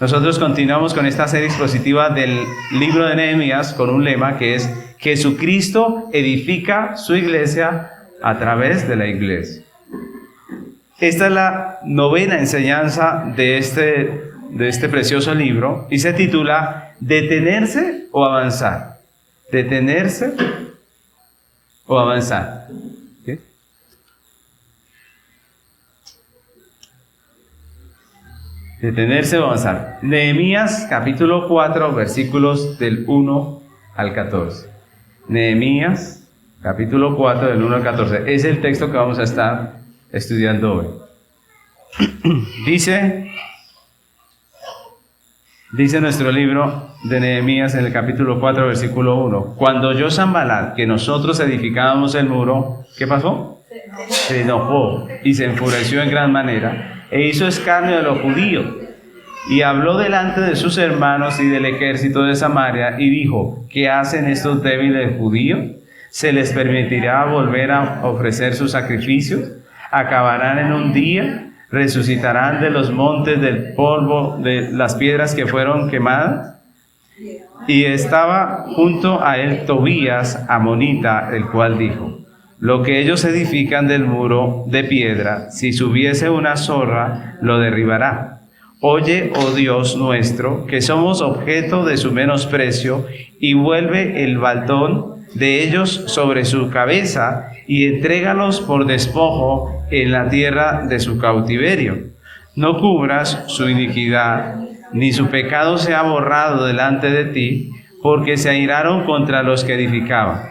Nosotros continuamos con esta serie expositiva del libro de Nehemías con un lema que es: Jesucristo edifica su iglesia a través de la iglesia. Esta es la novena enseñanza de este precioso libro y se titula ¿Detenerse o avanzar? ¿Detenerse o avanzar? ¿Sí? Detenerse o avanzar. Nehemías capítulo 4, versículos del 1 al 14. Nehemías capítulo 4, del 1 al 14. Es el texto que vamos a estar estudiando hoy. Dice nuestro libro de Nehemías en el capítulo 4, versículo 1. Cuando oyó Sanballat que nosotros edificábamos el muro, ¿qué pasó? Se enojó y se enfureció en gran manera e hizo escarnio de los judíos. Y habló delante de sus hermanos y del ejército de Samaria y dijo: ¿qué hacen estos débiles judíos? ¿Se les permitirá volver a ofrecer sus sacrificios? ¿Acabarán en un día? ¿Resucitarán de los montes del polvo de las piedras que fueron quemadas? Y estaba junto a él Tobías, amonita, el cual dijo: lo que ellos edifican del muro de piedra, si subiese una zorra, lo derribará. Oye, oh Dios nuestro, que somos objeto de su menosprecio, y vuelve el baldón de ellos sobre su cabeza, y entrégalos por despojo en la tierra de su cautiverio. No cubras su iniquidad, ni su pecado sea borrado delante de ti, porque se airaron contra los que edificaban.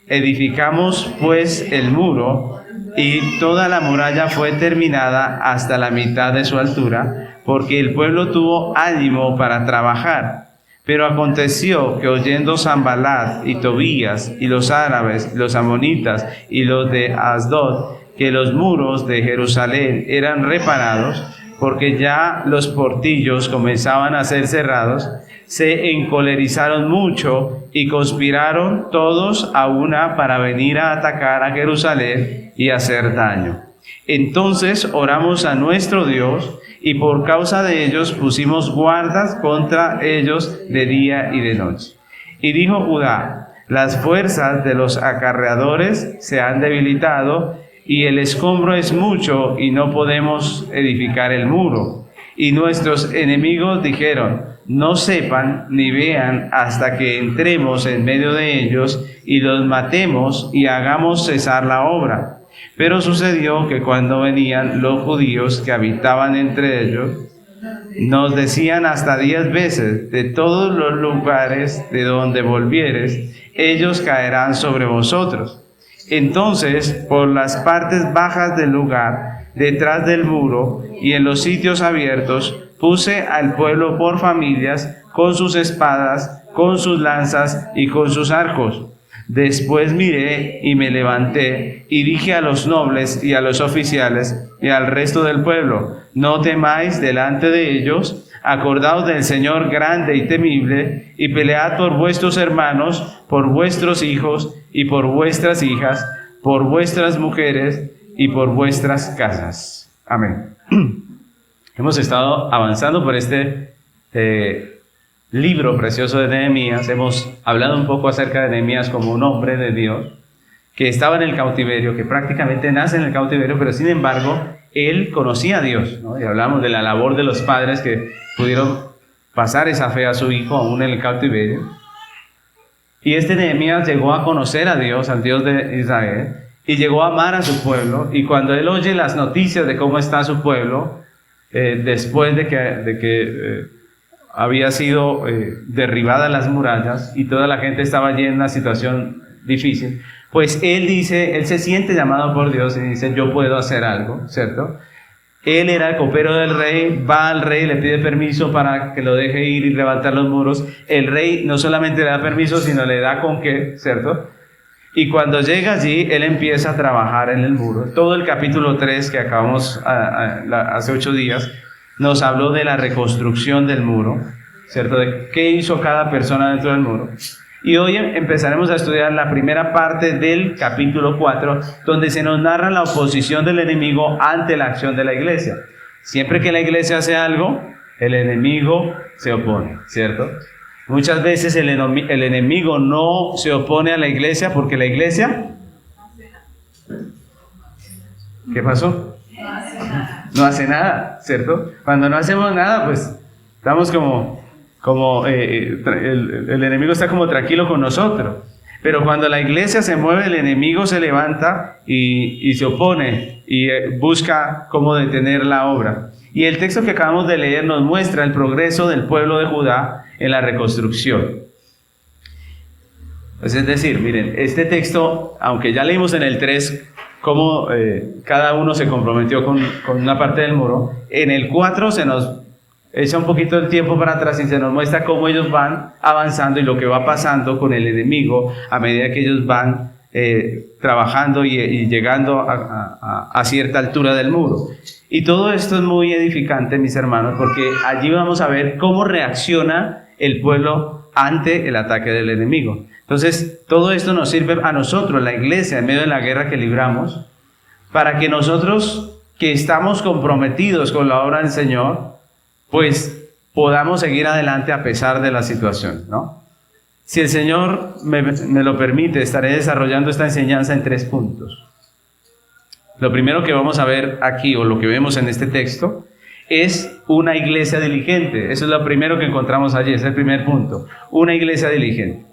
Edificamos pues el muro, y toda la muralla fue terminada hasta la mitad de su altura, porque el pueblo tuvo ánimo para trabajar. Pero aconteció que oyendo Sanballat y Tobías y los árabes, los amonitas y los de Asdod, que los muros de Jerusalén eran reparados, porque ya los portillos comenzaban a ser cerrados, se encolerizaron mucho y conspiraron todos a una para venir a atacar a Jerusalén y hacer daño. Entonces oramos a nuestro Dios, y por causa de ellos pusimos guardas contra ellos de día y de noche. Y dijo Judá: las fuerzas de los acarreadores se han debilitado, y el escombro es mucho, y no podemos edificar el muro. Y nuestros enemigos dijeron: no sepan ni vean hasta que entremos en medio de ellos y los matemos y hagamos cesar la obra. Pero sucedió que cuando venían los judíos que habitaban entre ellos, nos decían hasta 10 veces: de todos los lugares de donde volvieres, ellos caerán sobre vosotros. Entonces, por las partes bajas del lugar, detrás del muro y en los sitios abiertos, puse al pueblo por familias, con sus espadas, con sus lanzas y con sus arcos. Después miré y me levanté y dije a los nobles y a los oficiales y al resto del pueblo: no temáis delante de ellos, acordaos del Señor grande y temible, y pelead por vuestros hermanos, por vuestros hijos y por vuestras hijas, por vuestras mujeres y por vuestras casas. Amén. Hemos estado avanzando por este libro precioso de Nehemías. Hemos hablado un poco acerca de Nehemías como un hombre de Dios que estaba en el cautiverio, que prácticamente nace en el cautiverio, pero sin embargo él conocía a Dios, ¿no? Y hablamos de la labor de los padres que pudieron pasar esa fe a su hijo aún en el cautiverio. Y este Nehemías llegó a conocer a Dios, al Dios de Israel, y llegó a amar a su pueblo. Y cuando él oye las noticias de cómo está su pueblo, después de que había sido derribadas las murallas y toda la gente estaba allí en una situación difícil, pues él se siente llamado por Dios y dice: yo puedo hacer algo, ¿cierto? Él era el copero del rey, va al rey, le pide permiso para que lo deje ir y levantar los muros. El rey no solamente le da permiso, sino le da con qué, ¿cierto? Y cuando llega allí, él empieza a trabajar en el muro. Todo el capítulo 3 que acabamos hace 8 días, nos habló de la reconstrucción del muro, ¿cierto? De qué hizo cada persona dentro del muro. Y hoy empezaremos a estudiar la primera parte del capítulo 4, donde se nos narra la oposición del enemigo ante la acción de la iglesia. Siempre que la iglesia hace algo, el enemigo se opone, ¿cierto? Muchas veces el enemigo no se opone a la iglesia porque la iglesia... ¿Qué pasó? No hace nada, ¿cierto? Cuando no hacemos nada, pues estamos el enemigo está como tranquilo con nosotros. Pero cuando la iglesia se mueve, el enemigo se levanta y se opone y busca cómo detener la obra. Y el texto que acabamos de leer nos muestra el progreso del pueblo de Judá en la reconstrucción. Pues es decir, miren, este texto, aunque ya leímos en el 3 cómo cada uno se comprometió con una parte del muro, en el 4 se nos echa un poquito el tiempo para atrás y se nos muestra cómo ellos van avanzando y lo que va pasando con el enemigo a medida que ellos van trabajando y llegando a cierta altura del muro. Y todo esto es muy edificante, mis hermanos, porque allí vamos a ver cómo reacciona el pueblo ante el ataque del enemigo. Entonces, todo esto nos sirve a nosotros, la iglesia, en medio de la guerra que libramos, para que nosotros que estamos comprometidos con la obra del Señor, pues podamos seguir adelante a pesar de la situación, ¿no? Si el Señor me lo permite, estaré desarrollando esta enseñanza en 3 puntos. Lo primero que vamos a ver aquí, o lo que vemos en este texto, es una iglesia diligente. Eso es lo primero que encontramos allí, es el primer punto. Una iglesia diligente.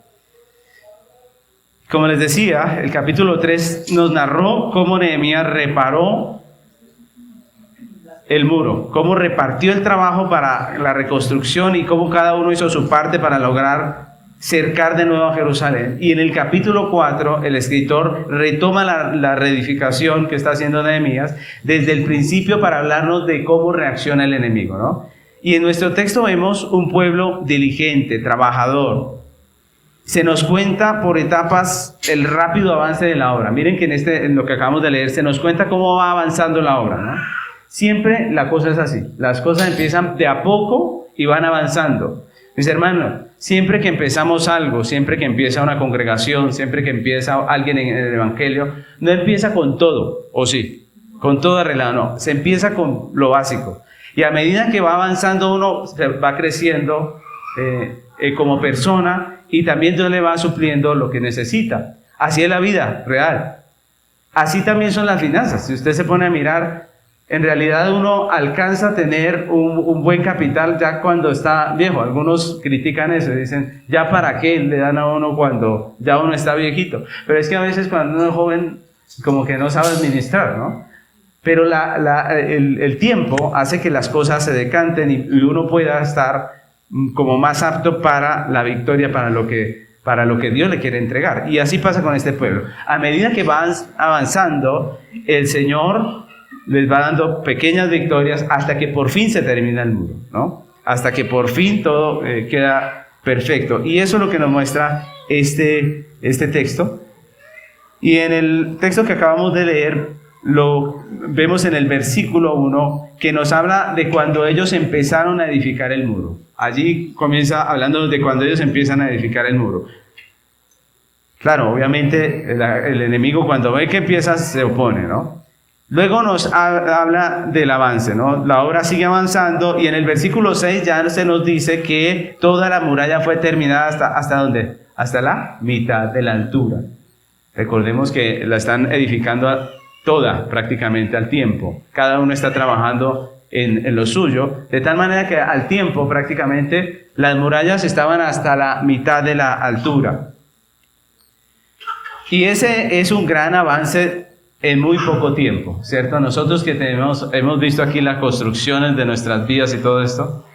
Como les decía, el capítulo 3 nos narró cómo Nehemías reparó el muro, cómo repartió el trabajo para la reconstrucción y cómo cada uno hizo su parte para lograr cercar de nuevo a Jerusalén. Y en el capítulo 4, el escritor retoma la reedificación que está haciendo Nehemías desde el principio para hablarnos de cómo reacciona el enemigo, ¿no? Y en nuestro texto vemos un pueblo diligente, trabajador. Se nos cuenta por etapas el rápido avance de la obra. Miren que en lo que acabamos de leer se nos cuenta cómo va avanzando la obra, ¿no? Siempre la cosa es así. Las cosas empiezan de a poco y van avanzando. Mis hermanos, siempre que empezamos algo, siempre que empieza una congregación, siempre que empieza alguien en el evangelio, no empieza con todo, ¿o sí? Con todo arreglado, no. Se empieza con lo básico. Y a medida que va avanzando uno, va creciendo como persona y también Dios le va supliendo lo que necesita. Así es la vida real. Así también son las finanzas. Si usted se pone a mirar, en realidad uno alcanza a tener un buen capital ya cuando está viejo. Algunos critican eso y dicen, ¿ya para qué le dan a uno cuando ya uno está viejito? Pero es que a veces cuando uno es joven, como que no sabe administrar, ¿no? Pero el tiempo hace que las cosas se decanten y uno pueda estar como más apto para la victoria, para lo que Dios le quiere entregar. Y así pasa con este pueblo. A medida que van avanzando, el Señor les va dando pequeñas victorias hasta que por fin se termina el muro, ¿no? Hasta que por fin todo queda perfecto. Y eso es lo que nos muestra este texto. Y en el texto que acabamos de leer, lo vemos en el versículo 1, que nos habla de cuando ellos empezaron a edificar el muro. Allí comienza hablando de cuando ellos empiezan a edificar el muro. Claro, obviamente el enemigo cuando ve que empieza se opone, ¿no? Luego nos habla del avance, ¿no? La obra sigue avanzando y en el versículo 6 ya se nos dice que toda la muralla fue terminada ¿hasta dónde? Hasta la mitad de la altura. Recordemos que la están edificando toda prácticamente al tiempo. Cada uno está trabajando en lo suyo, de tal manera que al tiempo prácticamente las murallas estaban hasta la mitad de la altura. Y ese es un gran avance en muy poco tiempo, ¿cierto? Nosotros que hemos visto aquí las construcciones de nuestras vías y todo esto,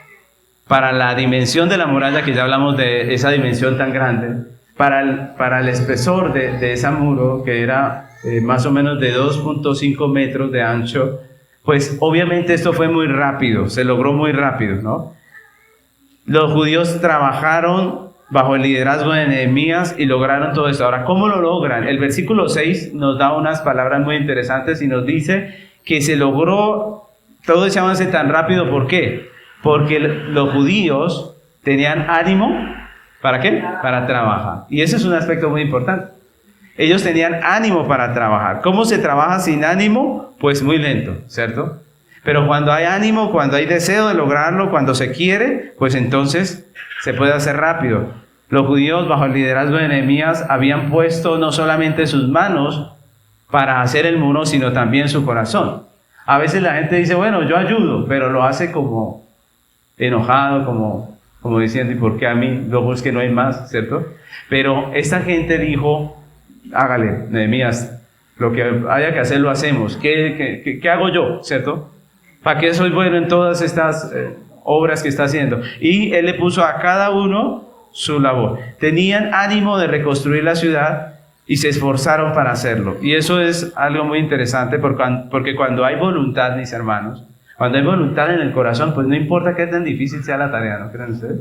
para la dimensión de la muralla, que ya hablamos de esa dimensión tan grande, para el espesor de ese muro, que era más o menos de 2.5 metros de ancho, pues obviamente esto fue muy rápido, se logró muy rápido, ¿no? Los judíos trabajaron bajo el liderazgo de Nehemías y lograron todo esto. Ahora, ¿cómo lo logran? El versículo 6 nos da unas palabras muy interesantes y nos dice que se logró todo ese avance tan rápido. ¿Por qué? Porque los judíos tenían ánimo, ¿para qué? Para trabajar. Y ese es un aspecto muy importante. Ellos tenían ánimo para trabajar. ¿Cómo se trabaja sin ánimo? Pues muy lento, ¿cierto? Pero cuando hay ánimo, cuando hay deseo de lograrlo, cuando se quiere, pues entonces se puede hacer rápido. Los judíos, bajo el liderazgo de Nehemías, habían puesto no solamente sus manos para hacer el muro, sino también su corazón. A veces la gente dice, bueno, yo ayudo, pero lo hace como enojado, como diciendo, ¿y por qué a mí? Luego es que no hay más, ¿cierto? Pero esta gente dijo, hágale, Nehemías, lo que haya que hacer lo hacemos. ¿Qué hago yo, cierto? ¿Para qué soy bueno en todas estas obras que está haciendo? Y él le puso a cada uno su labor. Tenían ánimo de reconstruir la ciudad y se esforzaron para hacerlo. Y eso es algo muy interesante porque cuando hay voluntad, mis hermanos, cuando hay voluntad en el corazón, pues no importa qué tan difícil sea la tarea, ¿no creen ustedes?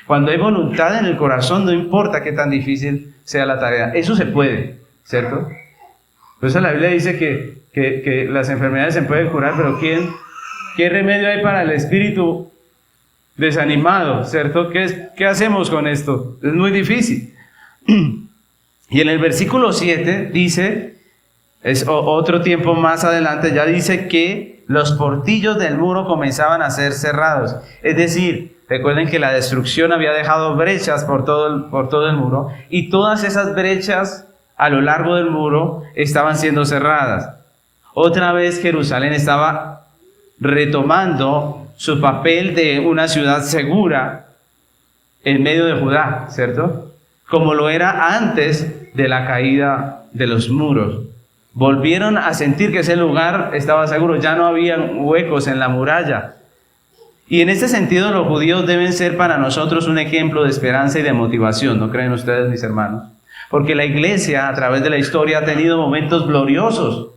Cuando hay voluntad en el corazón, no importa qué tan difícil sea la tarea. Eso se puede, ¿cierto? Por eso la Biblia dice que las enfermedades se pueden curar, pero ¿qué remedio hay para el espíritu desanimado, ¿cierto? ¿Qué hacemos con esto? Es muy difícil. Y en el versículo 7 dice, otro tiempo más adelante, ya dice que los portillos del muro comenzaban a ser cerrados. Es decir, recuerden que la destrucción había dejado brechas por todo el muro, y todas esas brechas a lo largo del muro estaban siendo cerradas. Otra vez Jerusalén estaba retomando su papel de una ciudad segura en medio de Judá, ¿cierto? Como lo era antes de la caída de los muros. Volvieron a sentir que ese lugar estaba seguro, ya no habían huecos en la muralla. Y en este sentido los judíos deben ser para nosotros un ejemplo de esperanza y de motivación, ¿no creen ustedes, mis hermanos? Porque la iglesia a través de la historia ha tenido momentos gloriosos,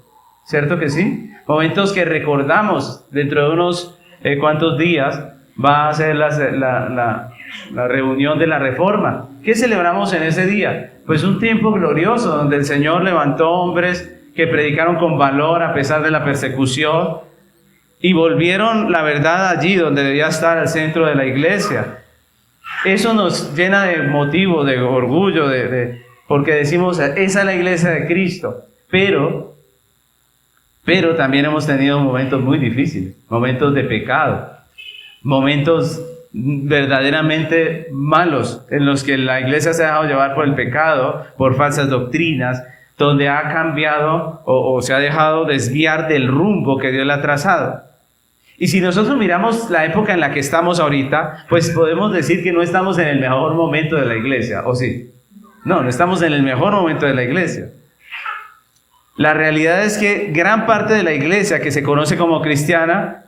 ¿cierto que sí? Momentos que recordamos. Dentro de unos cuantos días va a ser la reunión de la Reforma. ¿Qué celebramos en ese día? Pues un tiempo glorioso donde el Señor levantó hombres que predicaron con valor a pesar de la persecución y volvieron la verdad allí donde debía estar, al centro de la iglesia. Eso nos llena de motivo, de orgullo, porque decimos, esa es la iglesia de Cristo. Pero también hemos tenido momentos muy difíciles, momentos de pecado, momentos verdaderamente malos en los que la iglesia se ha dejado llevar por el pecado, por falsas doctrinas, donde ha cambiado o se ha dejado desviar del rumbo que Dios le ha trazado. Y si nosotros miramos la época en la que estamos ahorita, pues podemos decir que no estamos en el mejor momento de la iglesia, ¿o sí? No estamos en el mejor momento de la iglesia. La realidad es que gran parte de la iglesia que se conoce como cristiana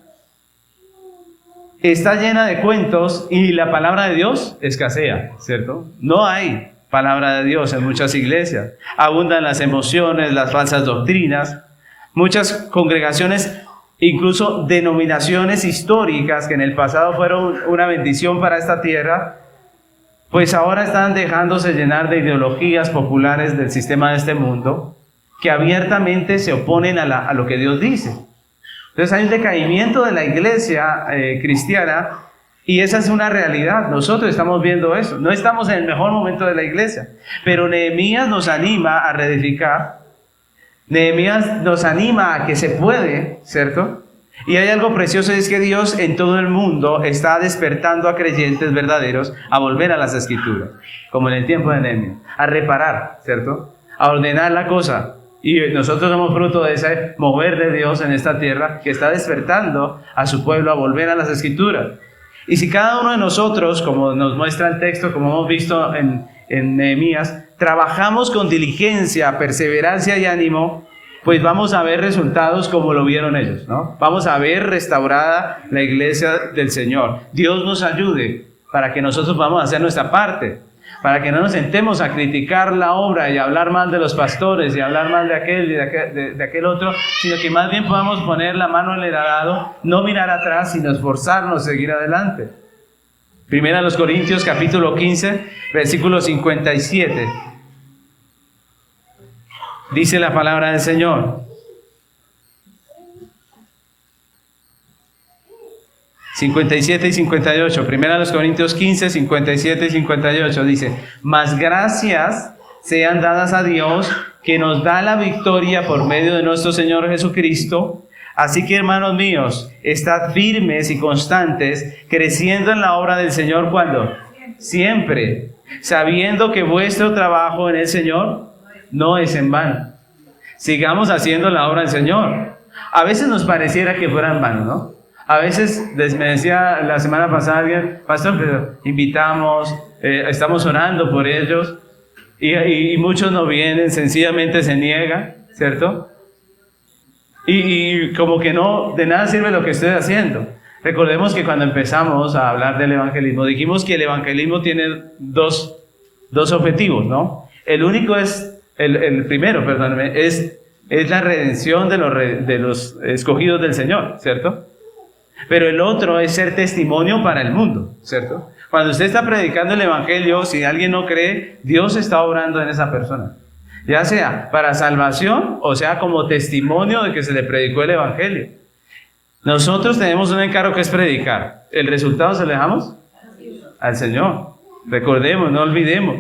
está llena de cuentos y la palabra de Dios escasea, ¿cierto? No hay palabra de Dios en muchas iglesias. Abundan las emociones, las falsas doctrinas. Muchas congregaciones, incluso denominaciones históricas que en el pasado fueron una bendición para esta tierra, pues ahora están dejándose llenar de ideologías populares del sistema de este mundo que abiertamente se oponen a lo que Dios dice. Entonces hay un decaimiento de la iglesia cristiana y esa es una realidad. Nosotros estamos viendo eso. No estamos en el mejor momento de la iglesia, pero Nehemías nos anima a reedificar. Nehemías nos anima a que se puede, ¿cierto? Y hay algo precioso, es que Dios en todo el mundo está despertando a creyentes verdaderos a volver a las Escrituras, como en el tiempo de Nehemías, a reparar, ¿cierto? A ordenar la cosa. Y nosotros somos fruto de ese mover de Dios en esta tierra que está despertando a su pueblo a volver a las Escrituras. Y si cada uno de nosotros, como nos muestra el texto, como hemos visto en Nehemías, trabajamos con diligencia, perseverancia y ánimo, pues vamos a ver resultados como lo vieron ellos, ¿no? Vamos a ver restaurada la iglesia del Señor. Dios nos ayude para que nosotros vamos a hacer nuestra parte, para que no nos sentemos a criticar la obra y a hablar mal de los pastores y a hablar mal de aquel y de aquel otro, sino que más bien podamos poner la mano en el arado, no mirar atrás, sino esforzarnos a seguir adelante. Primera a los Corintios, capítulo 15, versículo 57. Dice la palabra del Señor. 57 y 58. Primera a los Corintios 15, 57 y 58. Dice: mas gracias sean dadas a Dios, que nos da la victoria por medio de nuestro Señor Jesucristo. Así que, hermanos míos, estad firmes y constantes, creciendo en la obra del Señor, ¿cuándo? Siempre, sabiendo que vuestro trabajo en el Señor no es en vano. Sigamos haciendo la obra del Señor. A veces nos pareciera que fuera en vano, ¿no? A veces, me decía la semana pasada alguien, pastor, pero invitamos, estamos orando por ellos, y muchos no vienen, sencillamente se niegan, ¿cierto? Y como que no, de nada sirve lo que estoy haciendo. Recordemos que cuando empezamos a hablar del evangelismo, dijimos que el evangelismo tiene dos objetivos, ¿no? El primero, perdónenme, es la redención de los escogidos del Señor, ¿cierto? Pero el otro es ser testimonio para el mundo, ¿cierto? Cuando usted está predicando el evangelio, si alguien no cree, Dios está obrando en esa persona. Ya sea para salvación o sea como testimonio de que se le predicó el evangelio. Nosotros tenemos un encargo que es predicar. ¿El resultado se lo dejamos? Al Señor. Recordemos, no olvidemos.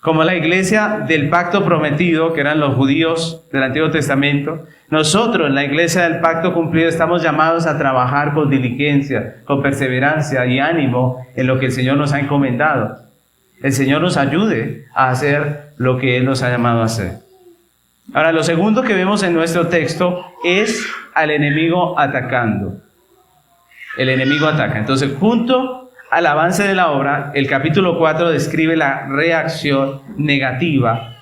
Como la iglesia del pacto prometido, que eran los judíos del Antiguo Testamento, nosotros, en la iglesia del pacto cumplido, estamos llamados a trabajar con diligencia, con perseverancia y ánimo en lo que el Señor nos ha encomendado. El Señor nos ayude a hacer lo que Él nos ha llamado a hacer. Ahora, lo segundo que vemos en nuestro texto es al enemigo atacando. El enemigo ataca. Entonces, junto al avance de la obra, el capítulo 4 describe la reacción negativa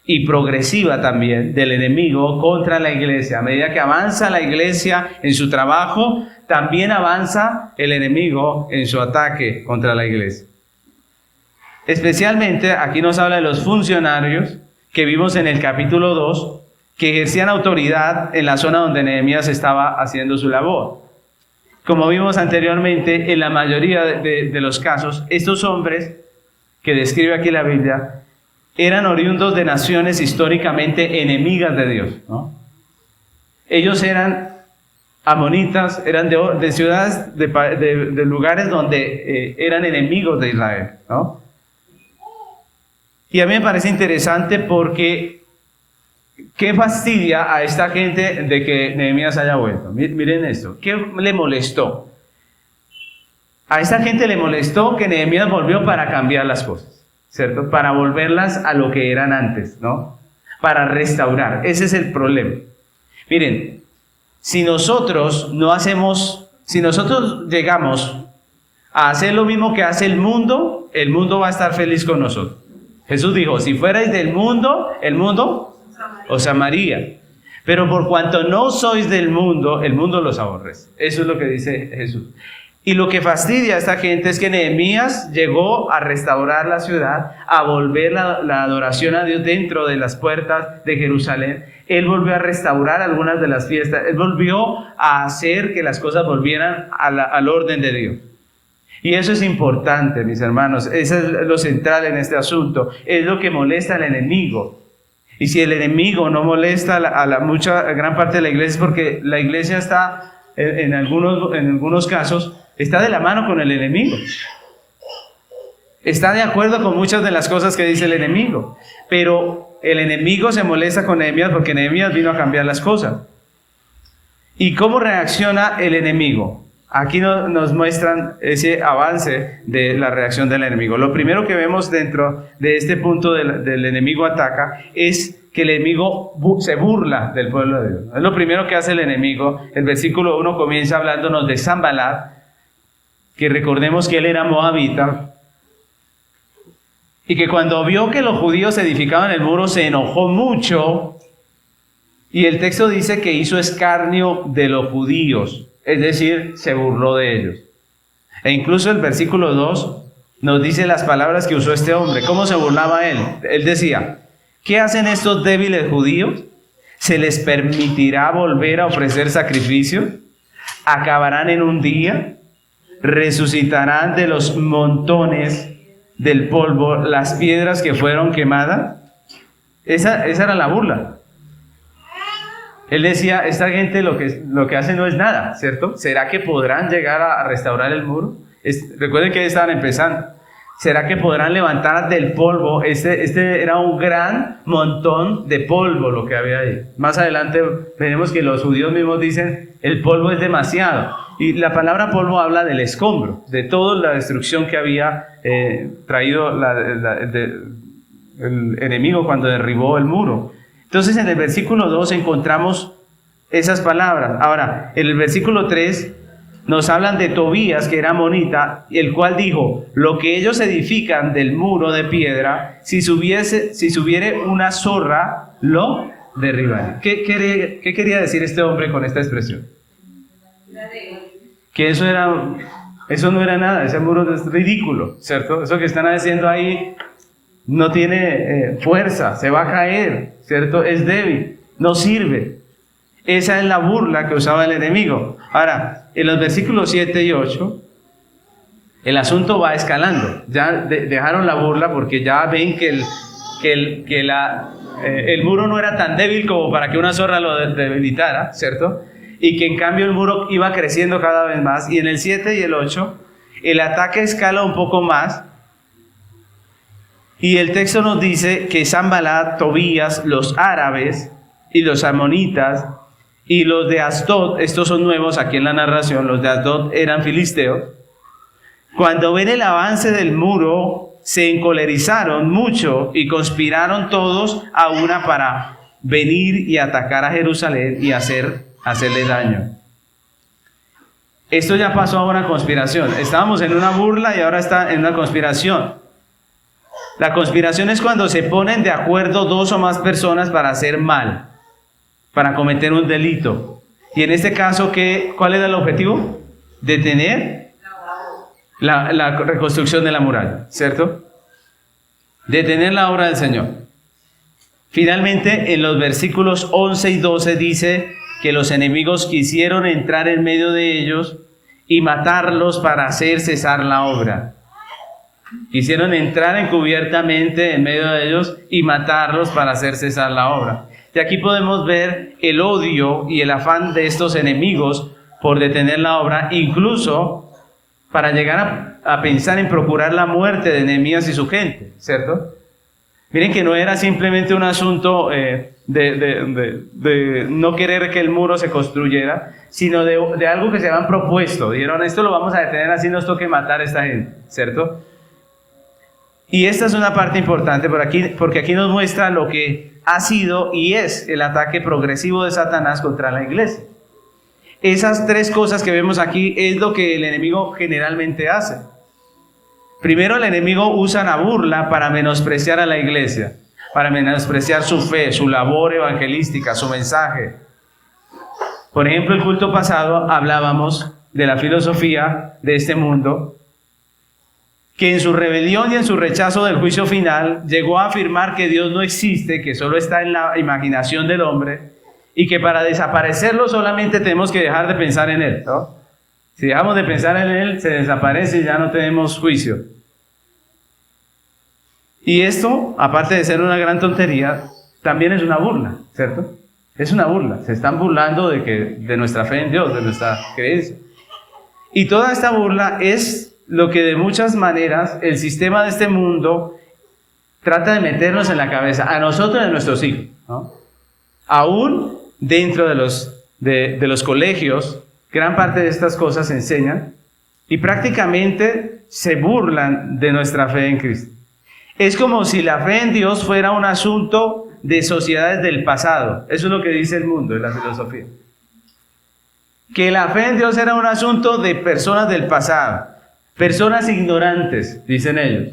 y progresiva también del enemigo contra la iglesia. A medida que avanza la iglesia en su trabajo, también avanza el enemigo en su ataque contra la iglesia. Especialmente aquí nos habla de los funcionarios que vimos en el capítulo 2, que ejercían autoridad en la zona donde Nehemías estaba haciendo su labor. Como vimos anteriormente, en la mayoría de los casos, estos hombres que describe aquí la Biblia eran oriundos de naciones históricamente enemigas de Dios, ¿no? Ellos eran amonitas, eran de ciudades, de lugares donde eran enemigos de Israel, ¿no? Y a mí me parece interesante porque qué fastidia a esta gente de que Nehemías haya vuelto. Miren esto, ¿qué le molestó? A esta gente le molestó que Nehemías volvió para cambiar las cosas, ¿cierto? Para volverlas a lo que eran antes, ¿no? Para restaurar. Ese es el problema. Miren, si nosotros llegamos a hacer lo mismo que hace el mundo va a estar feliz con nosotros. Jesús dijo, si fuerais del mundo, el mundo os amaría. Pero por cuanto no sois del mundo, el mundo los aborrece. Eso es lo que dice Jesús. Y lo que fastidia a esta gente es que Nehemías llegó a restaurar la ciudad, a volver la adoración a Dios dentro de las puertas de Jerusalén. Él volvió a restaurar algunas de las fiestas. Él volvió a hacer que las cosas volvieran al orden de Dios. Y eso es importante, mis hermanos. Eso es lo central en este asunto. Es lo que molesta al enemigo. Y si el enemigo no molesta a gran parte de la iglesia, es porque la iglesia está, en algunos casos, está de la mano con el enemigo. Está de acuerdo con muchas de las cosas que dice el enemigo. Pero el enemigo se molesta con Nehemías porque Nehemías vino a cambiar las cosas. ¿Y cómo reacciona el enemigo? Aquí nos muestran ese avance de la reacción del enemigo. Lo primero que vemos dentro de este punto del enemigo ataca es que el enemigo se burla del pueblo de Dios. Es lo primero que hace el enemigo. El versículo 1 comienza hablándonos de Sanbalat, que recordemos que él era moabita, y que cuando vio que los judíos edificaban el muro se enojó mucho, y el texto dice que hizo escarnio de los judíos. Es decir, se burló de ellos. E incluso el versículo 2 nos dice las palabras que usó este hombre. ¿Cómo se burlaba él? Él decía, ¿qué hacen estos débiles judíos? ¿Se les permitirá volver a ofrecer sacrificios? ¿Acabarán en un día? ¿Resucitarán de los montones del polvo las piedras que fueron quemadas? Esa era la burla. Él decía, esta gente lo que hace no es nada, ¿cierto? ¿Será que podrán llegar a restaurar el muro? Recuerden que estaban empezando. ¿Será que podrán levantar del polvo? Este era un gran montón de polvo lo que había ahí. Más adelante veremos que los judíos mismos dicen, el polvo es demasiado. Y la palabra polvo habla del escombro, de toda la destrucción que había traído el enemigo cuando derribó el muro. Entonces en el versículo 2 encontramos esas palabras. Ahora, en el versículo 3 nos hablan de Tobías, que era amonita, el cual dijo, lo que ellos edifican del muro de piedra, si subiere una zorra, lo derribaré. ¿Qué quería decir este hombre con esta expresión? Que eso no era nada, ese muro es ridículo, ¿cierto? Eso que están haciendo ahí no tiene fuerza, se va a caer, ¿cierto? Es débil, no sirve. Esa es la burla que usaba el enemigo. Ahora, en los versículos 7 y 8, el asunto va escalando. Ya dejaron la burla porque ya ven que el muro no era tan débil como para que una zorra lo debilitara, ¿cierto? Y que en cambio el muro iba creciendo cada vez más. Y en el 7 y el 8, el ataque escala un poco más. Y el texto nos dice que Sanbalat, Tobías, los árabes y los amonitas y los de Asdod, estos son nuevos aquí en la narración, los de Asdod eran filisteos, cuando ven el avance del muro, se encolerizaron mucho y conspiraron todos a una para venir y atacar a Jerusalén y hacerle daño. Esto ya pasó a una conspiración. Estábamos en una burla y ahora está en una conspiración. La conspiración es cuando se ponen de acuerdo dos o más personas para hacer mal, para cometer un delito. Y en este caso, ¿cuál era el objetivo? Detener la reconstrucción de la muralla, ¿cierto? Detener la obra del Señor. Finalmente, en los versículos 11 y 12 dice que los enemigos quisieron entrar en medio de ellos y matarlos para hacer cesar la obra. Quisieron entrar encubiertamente en medio de ellos y matarlos para hacer cesar la obra. Y aquí podemos ver el odio y el afán de estos enemigos por detener la obra, incluso para llegar a pensar en procurar la muerte de Nehemías y su gente, ¿cierto? Miren que no era simplemente un asunto de no querer que el muro se construyera, sino de algo que se habían propuesto. Dijeron, esto lo vamos a detener, así nos toque matar a esta gente, ¿cierto? Y esta es una parte importante porque aquí nos muestra lo que ha sido y es el ataque progresivo de Satanás contra la iglesia. Esas tres cosas que vemos aquí es lo que el enemigo generalmente hace. Primero, el enemigo usa la burla para menospreciar a la iglesia, para menospreciar su fe, su labor evangelística, su mensaje. Por ejemplo, el culto pasado hablábamos de la filosofía de este mundo, que en su rebelión y en su rechazo del juicio final llegó a afirmar que Dios no existe, que solo está en la imaginación del hombre y que para desaparecerlo solamente tenemos que dejar de pensar en Él, ¿no? Si dejamos de pensar en Él, se desaparece y ya no tenemos juicio. Y esto, aparte de ser una gran tontería, también es una burla, ¿cierto? Es una burla. Se están burlando de nuestra fe en Dios, de nuestra creencia. Y toda esta burla es lo que de muchas maneras el sistema de este mundo trata de meternos en la cabeza, a nosotros y a nuestros hijos, ¿no? Aún dentro de los colegios, gran parte de estas cosas se enseñan y prácticamente se burlan de nuestra fe en Cristo. Es como si la fe en Dios fuera un asunto de sociedades del pasado. Eso es lo que dice el mundo, de la filosofía. Que la fe en Dios era un asunto de personas del pasado. Personas ignorantes, dicen ellos,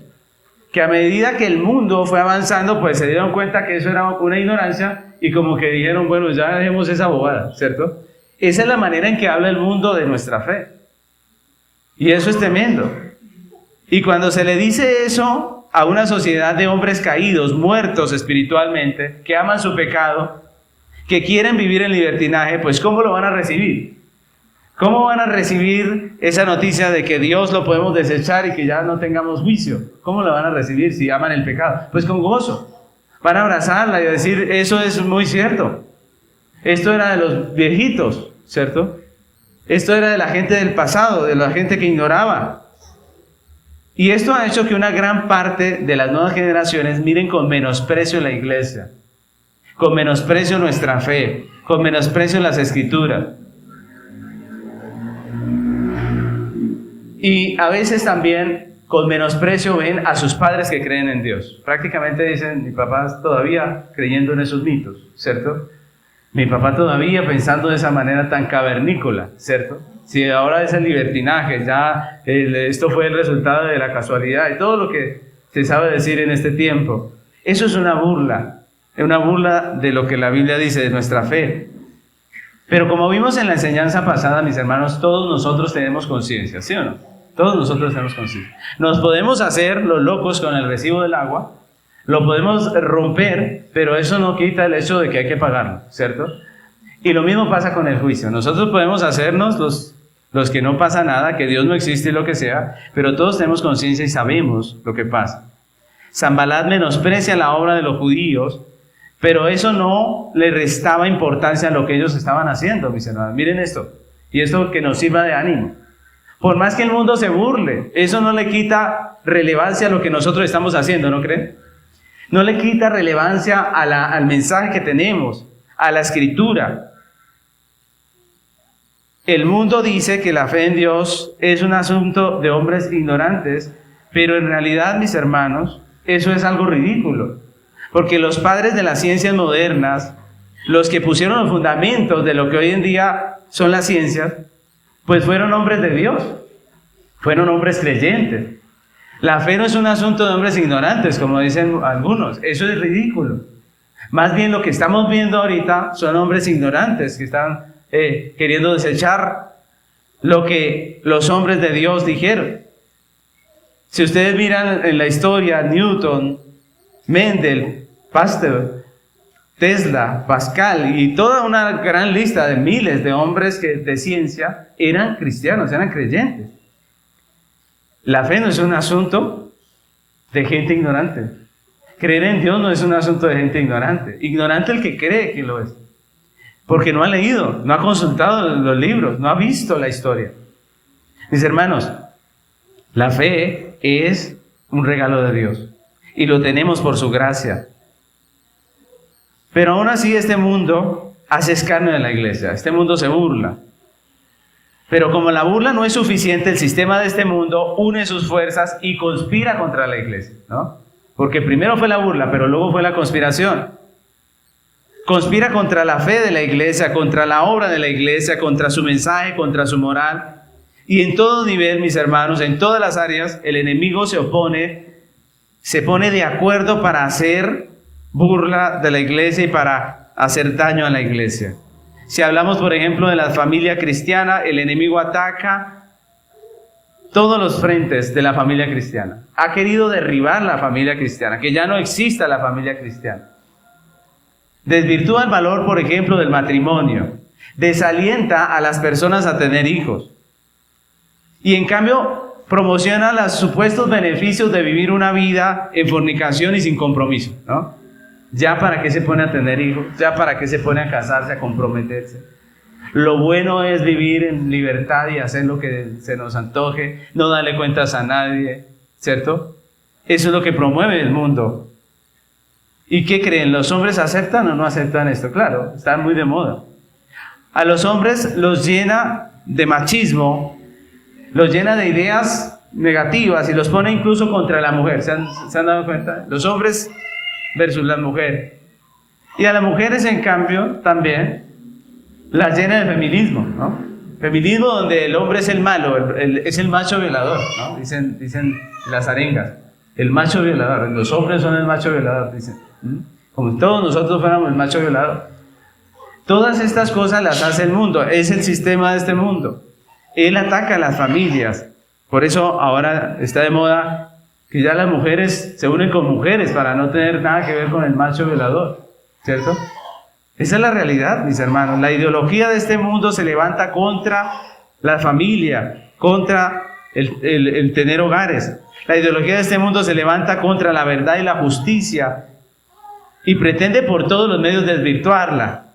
que a medida que el mundo fue avanzando, pues se dieron cuenta que eso era una ignorancia y como que dijeron, bueno, ya dejemos esa bobada, ¿cierto? Esa es la manera en que habla el mundo de nuestra fe. Y eso es tremendo. Y cuando se le dice eso a una sociedad de hombres caídos, muertos espiritualmente, que aman su pecado, que quieren vivir en libertinaje, pues ¿cómo lo van a recibir? ¿Cómo van a recibir esa noticia de que Dios lo podemos desechar y que ya no tengamos juicio? ¿Cómo la van a recibir si aman el pecado? Pues con gozo. Van a abrazarla y decir, eso es muy cierto. Esto era de los viejitos, ¿cierto? Esto era de la gente del pasado, de la gente que ignoraba. Y esto ha hecho que una gran parte de las nuevas generaciones miren con menosprecio la iglesia, con menosprecio nuestra fe, con menosprecio las escrituras. Y a veces también con menosprecio ven a sus padres que creen en Dios. Prácticamente dicen, mi papá todavía creyendo en esos mitos, ¿cierto? Mi papá todavía pensando de esa manera tan cavernícola, ¿cierto? Si ahora es el libertinaje, ya esto fue el resultado de la casualidad y todo lo que se sabe decir en este tiempo. Eso es una burla de lo que la Biblia dice, de nuestra fe. Pero como vimos en la enseñanza pasada, mis hermanos, todos nosotros tenemos conciencia, ¿sí o no? Todos nosotros tenemos conciencia. Nos podemos hacer los locos con el recibo del agua, lo podemos romper, pero eso no quita el hecho de que hay que pagarlo, ¿cierto? Y lo mismo pasa con el juicio. Nosotros podemos hacernos los que no pasa nada, que Dios no existe y lo que sea, pero todos tenemos conciencia y sabemos lo que pasa. Sanbalat menosprecia la obra de los judíos, pero eso no le restaba importancia a lo que ellos estaban haciendo, mis hermanos. Miren esto, y esto que nos sirva de ánimo. Por más que el mundo se burle, eso no le quita relevancia a lo que nosotros estamos haciendo, ¿no creen? No le quita relevancia al mensaje que tenemos, a la escritura. El mundo dice que la fe en Dios es un asunto de hombres ignorantes, pero en realidad, mis hermanos, eso es algo ridículo. Porque los padres de las ciencias modernas, los que pusieron los fundamentos de lo que hoy en día son las ciencias, pues fueron hombres de Dios, fueron hombres creyentes. La fe no es un asunto de hombres ignorantes, como dicen algunos, eso es ridículo. Más bien lo que estamos viendo ahorita son hombres ignorantes que están queriendo desechar lo que los hombres de Dios dijeron. Si ustedes miran en la historia, Newton, Mendel, Pasteur, Tesla, Pascal y toda una gran lista de miles de hombres de ciencia eran cristianos, eran creyentes. La fe no es un asunto de gente ignorante. Creer en Dios no es un asunto de gente ignorante. Ignorante el que cree que lo es. Porque no ha leído, no ha consultado los libros, no ha visto la historia. Mis hermanos, la fe es un regalo de Dios y lo tenemos por su gracia. Pero aún así este mundo hace escarnio de la iglesia, este mundo se burla. Pero como la burla no es suficiente, el sistema de este mundo une sus fuerzas y conspira contra la iglesia, ¿no? Porque primero fue la burla, pero luego fue la conspiración. Conspira contra la fe de la iglesia, contra la obra de la iglesia, contra su mensaje, contra su moral. Y en todo nivel, mis hermanos, en todas las áreas, el enemigo se pone de acuerdo para hacer burla de la iglesia y para hacer daño a la iglesia. Si hablamos, por ejemplo, de la familia cristiana, el enemigo ataca todos los frentes de la familia cristiana. Ha querido derribar la familia cristiana, que ya no exista la familia cristiana. Desvirtúa el valor, por ejemplo, del matrimonio. Desalienta a las personas a tener hijos. Y en cambio, promociona los supuestos beneficios de vivir una vida en fornicación y sin compromiso, ¿no? Ya para qué se pone a tener hijos, ya para qué se pone a casarse, a comprometerse. Lo bueno es vivir en libertad y hacer lo que se nos antoje, no darle cuentas a nadie, ¿cierto? Eso es lo que promueve el mundo. ¿Y qué creen? ¿Los hombres aceptan o no aceptan esto? Claro, está muy de moda. A los hombres los llena de machismo, los llena de ideas negativas y los pone incluso contra la mujer. ¿Se han dado cuenta? Los hombres versus las mujeres. Y a las mujeres, en cambio, también las llena de feminismo, ¿no? Feminismo donde el hombre es el malo, es el macho violador, ¿no? Dicen las arengas, el macho violador, los hombres son el macho violador, dicen. Como si todos nosotros fuéramos el macho violador. Todas estas cosas las hace el mundo, es el sistema de este mundo. Él ataca a las familias. Por eso ahora está de moda que ya las mujeres se unen con mujeres para no tener nada que ver con el macho violador, ¿cierto? Esa es la realidad, mis hermanos. La ideología de este mundo se levanta contra la familia, contra el tener hogares. La ideología de este mundo se levanta contra la verdad y la justicia y pretende por todos los medios desvirtuarla.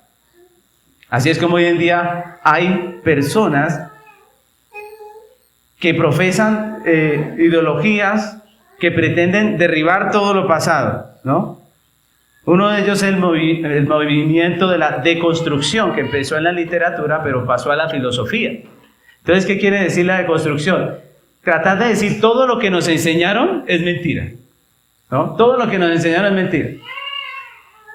Así es como hoy en día hay personas que profesan ideologías que pretenden derribar todo lo pasado, ¿no? Uno de ellos es el movimiento de la deconstrucción, que empezó en la literatura, pero pasó a la filosofía. Entonces, ¿qué quiere decir la deconstrucción? Tratar de decir todo lo que nos enseñaron es mentira, ¿no? Todo lo que nos enseñaron es mentira.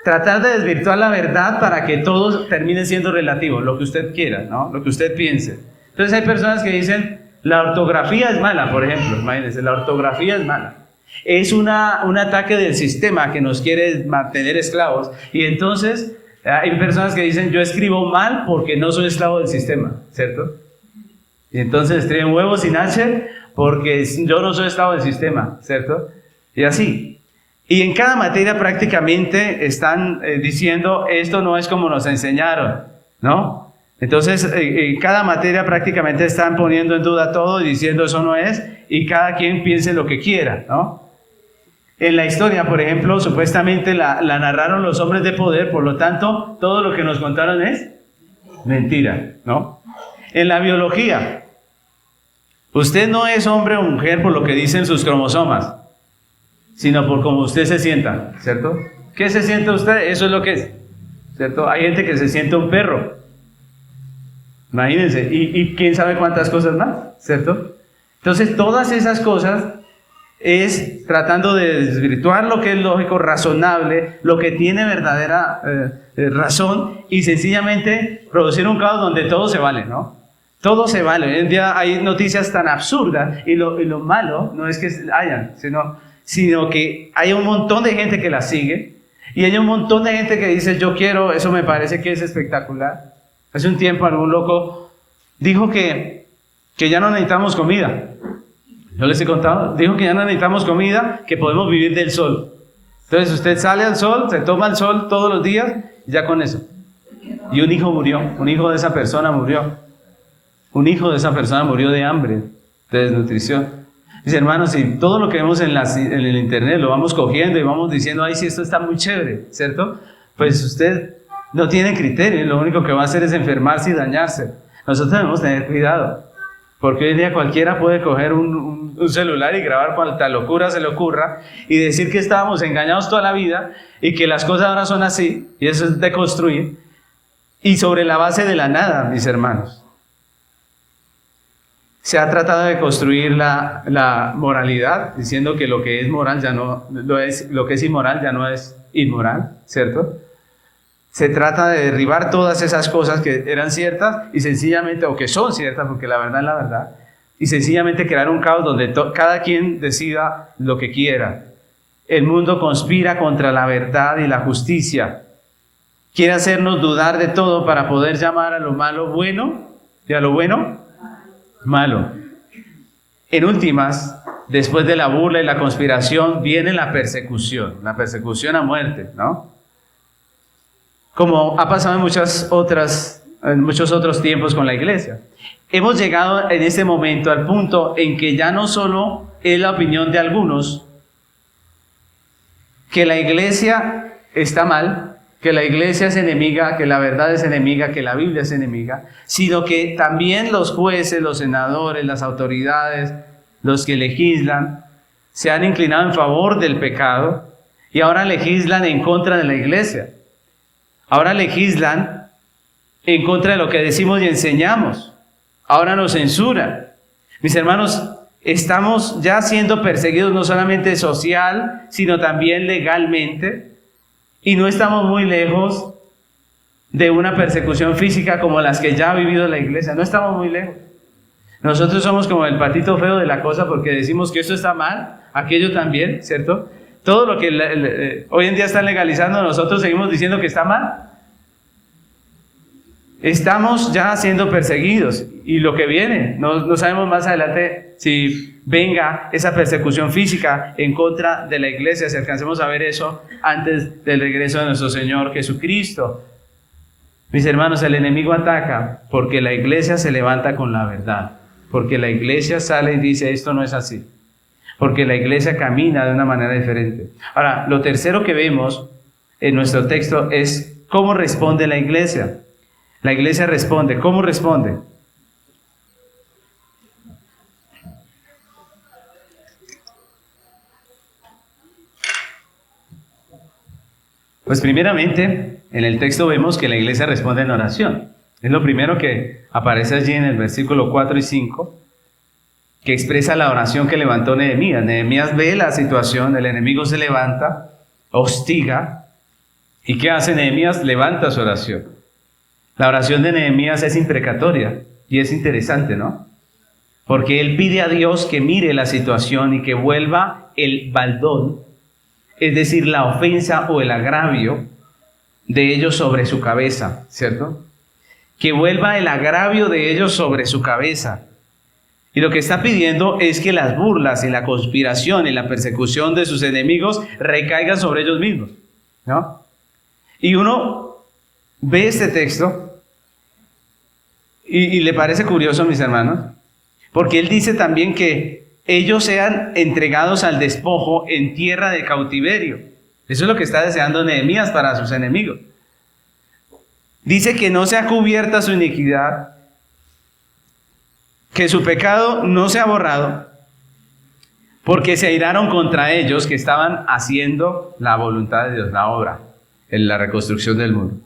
Tratar de desvirtuar la verdad para que todo termine siendo relativo, lo que usted quiera, ¿no? Lo que usted piense. Entonces, hay personas que dicen, la ortografía es mala, por ejemplo, imagínense, la ortografía es mala. Es un ataque del sistema que nos quiere mantener esclavos. Y entonces hay personas que dicen, yo escribo mal porque no soy esclavo del sistema, ¿cierto? Y entonces escriben huevo sin H porque yo no soy esclavo del sistema, ¿cierto? Y así. Y en cada materia prácticamente están diciendo, esto no es como nos enseñaron, ¿no? Entonces, en cada materia prácticamente están poniendo en duda todo y diciendo eso no es, y cada quien piense lo que quiera, ¿no? En la historia, por ejemplo, supuestamente la narraron los hombres de poder, por lo tanto, todo lo que nos contaron es mentira, ¿no? En la biología, usted no es hombre o mujer por lo que dicen sus cromosomas, sino por cómo usted se sienta, ¿cierto? ¿Qué se siente usted? Eso es lo que es, ¿cierto? Hay gente que se siente un perro, imagínense, y quién sabe cuántas cosas más, ¿cierto? Entonces, todas esas cosas es tratando de desvirtuar lo que es lógico, razonable, lo que tiene verdadera razón, y sencillamente producir un caos donde todo se vale, ¿no? Todo se vale. Hoy en día hay noticias tan absurdas, y lo malo no es que hayan, sino que hay un montón de gente que las sigue, y hay un montón de gente que dice, yo quiero, eso me parece que es espectacular. Hace un tiempo algún loco dijo que ya no necesitamos comida. Yo les he contado, dijo que ya no necesitamos comida, que podemos vivir del sol. Entonces usted sale al sol, se toma el sol todos los días, y ya con eso. Y un hijo murió, un hijo de esa persona murió. Un hijo de esa persona murió de hambre, de desnutrición. Dice, hermanos, si todo lo que vemos en el internet lo vamos cogiendo y vamos diciendo, ay, sí, esto está muy chévere, ¿cierto? Pues usted no tiene criterio, lo único que va a hacer es enfermarse y dañarse. Nosotros debemos tener cuidado, porque hoy en día cualquiera puede coger un celular y grabar cuanta locura se le ocurra y decir que estábamos engañados toda la vida y que las cosas ahora son así, y eso es deconstruir, y sobre la base de la nada, mis hermanos. Se ha tratado de construir la moralidad, diciendo que lo que es moral ya no lo es, lo que es inmoral ya no es inmoral, ¿cierto? Se trata de derribar todas esas cosas que eran ciertas y sencillamente, o que son ciertas, porque la verdad es la verdad, y sencillamente crear un caos donde cada quien decida lo que quiera. El mundo conspira contra la verdad y la justicia. Quiere hacernos dudar de todo para poder llamar a lo malo bueno y a lo bueno malo. En últimas, después de la burla y la conspiración, viene la persecución a muerte, ¿no? Como ha pasado en muchos otros tiempos con la iglesia. Hemos llegado en este momento al punto en que ya no solo es la opinión de algunos que la iglesia está mal, que la iglesia es enemiga, que la verdad es enemiga, que la Biblia es enemiga, sino que también los jueces, los senadores, las autoridades, los que legislan, se han inclinado en favor del pecado y ahora legislan en contra de la iglesia. Ahora legislan en contra de lo que decimos y enseñamos. Ahora nos censuran. Mis hermanos, estamos ya siendo perseguidos no solamente social, sino también legalmente. Y no estamos muy lejos de una persecución física como las que ya ha vivido la iglesia. No estamos muy lejos. Nosotros somos como el patito feo de la cosa porque decimos que esto está mal, aquello también, ¿cierto? Todo lo que hoy en día están legalizando, nosotros seguimos diciendo que está mal. Estamos ya siendo perseguidos y lo que viene, no sabemos más adelante si venga esa persecución física en contra de la iglesia, si alcancemos a ver eso antes del regreso de nuestro Señor Jesucristo. Mis hermanos, el enemigo ataca porque la iglesia se levanta con la verdad, porque la iglesia sale y dice esto no es así, porque la iglesia camina de una manera diferente. Ahora, lo tercero que vemos en nuestro texto es cómo responde la iglesia. La iglesia responde. ¿Cómo responde? Pues primeramente, en el texto vemos que la iglesia responde en oración. Es lo primero que aparece allí en el versículo 4 y 5, que expresa la oración que levantó Nehemías. Nehemías ve la situación, el enemigo se levanta, hostiga, ¿y qué hace Nehemías? Levanta su oración. La oración de Nehemías es imprecatoria, y es interesante, ¿no? Porque él pide a Dios que mire la situación y que vuelva el baldón, es decir, la ofensa o el agravio de ellos sobre su cabeza, ¿cierto? Que vuelva el agravio de ellos sobre su cabeza. Y lo que está pidiendo es que las burlas y la conspiración y la persecución de sus enemigos recaigan sobre ellos mismos, ¿no? Y uno ve este texto y le parece curioso, mis hermanos, porque él dice también que ellos sean entregados al despojo en tierra de cautiverio. Eso es lo que está deseando Nehemías para sus enemigos. Dice que no sea cubierta su iniquidad, que su pecado no sea borrado, porque se airaron contra ellos que estaban haciendo la voluntad de Dios, la obra, en la reconstrucción del muro.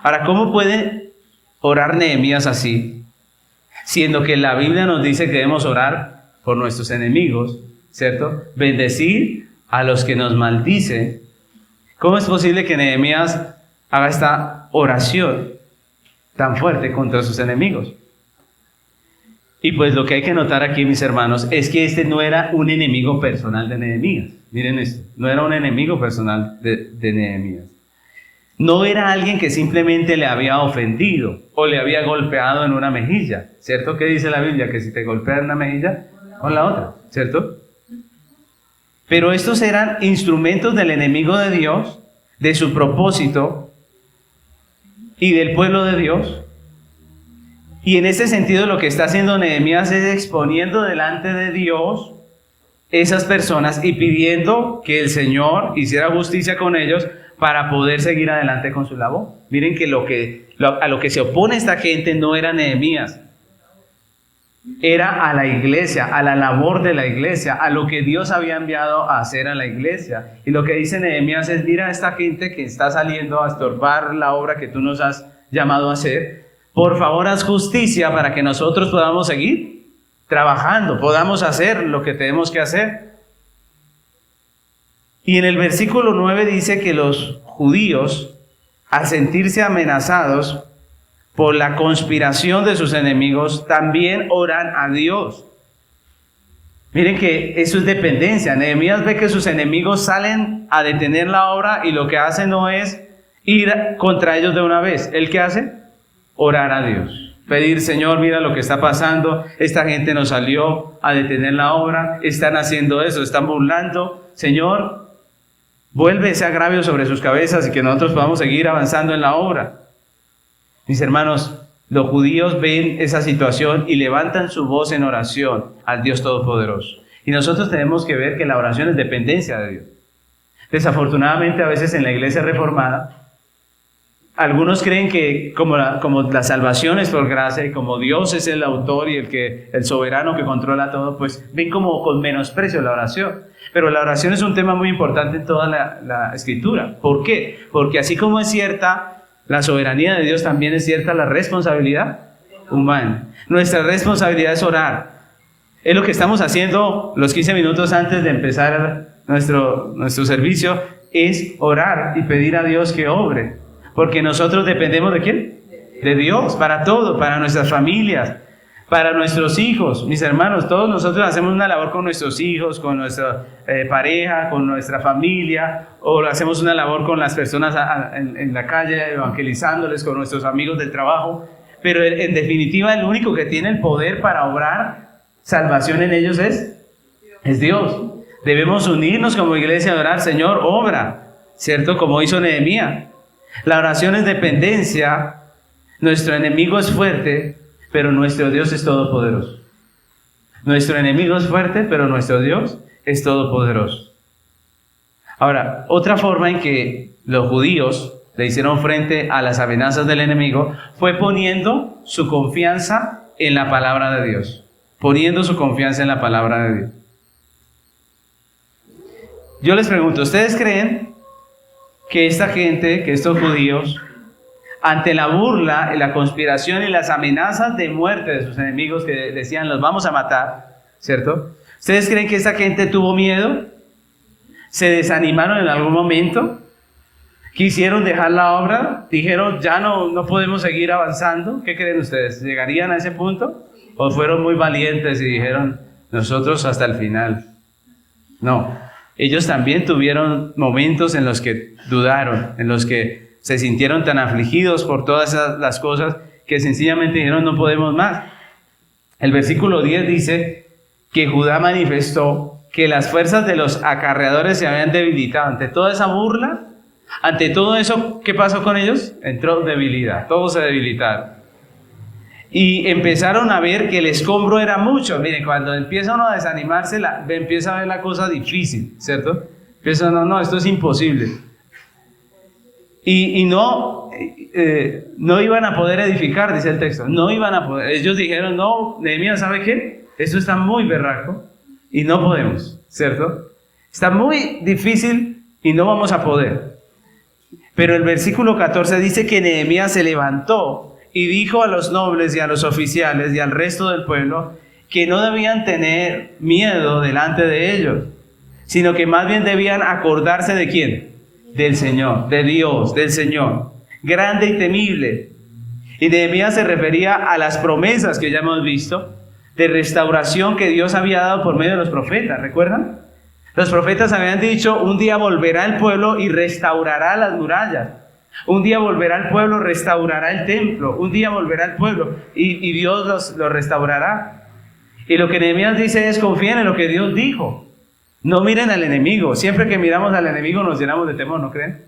Ahora, ¿cómo puede orar Nehemías así, siendo que la Biblia nos dice que debemos orar por nuestros enemigos, ¿cierto? Bendecir a los que nos maldicen. ¿Cómo es posible que Nehemías haga esta oración tan fuerte contra sus enemigos? Y pues lo que hay que notar aquí, mis hermanos, es que este no era un enemigo personal de Nehemías. Miren esto, no era un enemigo personal de Nehemías. No era alguien que simplemente le había ofendido o le había golpeado en una mejilla. ¿Cierto? ¿Qué dice la Biblia? Que si te golpea en una mejilla, con la otra. ¿Cierto? Pero estos eran instrumentos del enemigo de Dios, de su propósito y del pueblo de Dios. Y en ese sentido lo que está haciendo Nehemías es exponiendo delante de Dios esas personas y pidiendo que el Señor hiciera justicia con ellos para poder seguir adelante con su labor. Miren que a lo que se opone esta gente no era Nehemías, era a la iglesia, a la labor de la iglesia, a lo que Dios había enviado a hacer a la iglesia. Y lo que dice Nehemías es: mira a esta gente que está saliendo a estorbar la obra que tú nos has llamado a hacer. Por favor, haz justicia para que nosotros podamos seguir trabajando, podamos hacer lo que tenemos que hacer. Y en el versículo 9 dice que los judíos, al sentirse amenazados por la conspiración de sus enemigos, también oran a Dios. Miren que eso es dependencia. Nehemías ve que sus enemigos salen a detener la obra y lo que hace no es ir contra ellos de una vez. ¿Él qué hace? Orar a Dios. Pedir: Señor, mira lo que está pasando. Esta gente nos salió a detener la obra. Están haciendo eso, están burlando. Señor, vuelve ese agravio sobre sus cabezas y que nosotros podamos seguir avanzando en la obra. Mis hermanos, los judíos ven esa situación y levantan su voz en oración al Dios Todopoderoso. Y nosotros tenemos que ver que la oración es dependencia de Dios. Desafortunadamente, a veces en la iglesia reformada, algunos creen que como la salvación es por gracia y como Dios es el autor y el soberano que controla todo, pues ven como con menosprecio la oración. Pero la oración es un tema muy importante en toda la Escritura. ¿Por qué? Porque así como es cierta la soberanía de Dios, también es cierta la responsabilidad humana. Nuestra responsabilidad es orar. Es lo que estamos haciendo los 15 minutos antes de empezar nuestro servicio, es orar y pedir a Dios que obre. Porque nosotros dependemos ¿de quién? De Dios, para todo, para nuestras familias, para nuestros hijos. Mis hermanos, todos nosotros hacemos una labor con nuestros hijos, con nuestra pareja, con nuestra familia, o hacemos una labor con las personas en la calle, evangelizándoles, con nuestros amigos del trabajo. Pero en definitiva, el único que tiene el poder para obrar salvación en ellos es Dios. Debemos unirnos como iglesia a orar: Señor, obra, ¿cierto? Como hizo Nehemías. La oración es dependencia. Nuestro enemigo es fuerte, pero nuestro Dios es todopoderoso. Nuestro enemigo es fuerte, pero nuestro Dios es todopoderoso. Ahora, otra forma en que los judíos le hicieron frente a las amenazas del enemigo fue poniendo su confianza en la palabra de Dios. Poniendo su confianza en la palabra de Dios. Yo les pregunto, ¿ustedes creen que esta gente, que estos judíos, ante la burla, la conspiración y las amenazas de muerte de sus enemigos que decían, los vamos a matar, ¿cierto? ¿Ustedes creen que esta gente tuvo miedo? ¿Se desanimaron en algún momento? ¿Quisieron dejar la obra? ¿Dijeron, ya no podemos seguir avanzando? ¿Qué creen ustedes? ¿Llegarían a ese punto? ¿O fueron muy valientes y dijeron, nosotros hasta el final? No, ellos también tuvieron momentos en los que dudaron, en los que se sintieron tan afligidos por todas las cosas que sencillamente dijeron, no podemos más. El versículo 10 dice que Judá manifestó que las fuerzas de los acarreadores se habían debilitado. Ante toda esa burla, ante todo eso, ¿qué pasó con ellos? Entró debilidad, todos se debilitaron. Y empezaron a ver que el escombro era mucho. Miren, cuando empieza uno a desanimarse, empieza a ver la cosa difícil, ¿cierto? Empieza, no, esto es imposible. Y no iban a poder edificar, dice el texto. No iban a poder. Ellos dijeron, no, Nehemías, ¿sabe qué? Esto está muy berraco y no podemos, ¿cierto? Está muy difícil y no vamos a poder. Pero el versículo 14 dice que Nehemías se levantó y dijo a los nobles y a los oficiales y al resto del pueblo que no debían tener miedo delante de ellos, sino que más bien debían acordarse ¿de quién? Del Señor, de Dios, del Señor, grande y temible. Y Nehemías se refería a las promesas que ya hemos visto, de restauración que Dios había dado por medio de los profetas, ¿recuerdan? Los profetas habían dicho, un día volverá el pueblo y restaurará las murallas. Un día volverá el pueblo, restaurará el templo. Un día volverá el pueblo y Dios los restaurará. Y lo que Nehemías dice es, confíen en lo que Dios dijo. No miren al enemigo. Siempre que miramos al enemigo nos llenamos de temor, ¿no creen?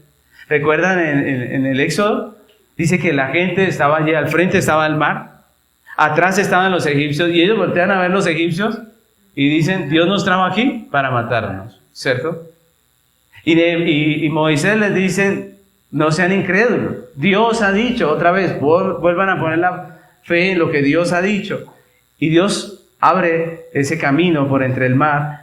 ¿Recuerdan en el Éxodo? Dice que la gente estaba allí, al frente estaba el mar, atrás estaban los egipcios, y ellos voltean a ver los egipcios y dicen, Dios nos trajo aquí para matarnos, ¿cierto? Y Moisés les dice, no sean incrédulos. Dios ha dicho, otra vez, vuelvan a poner la fe en lo que Dios ha dicho. Y Dios abre ese camino por entre el mar,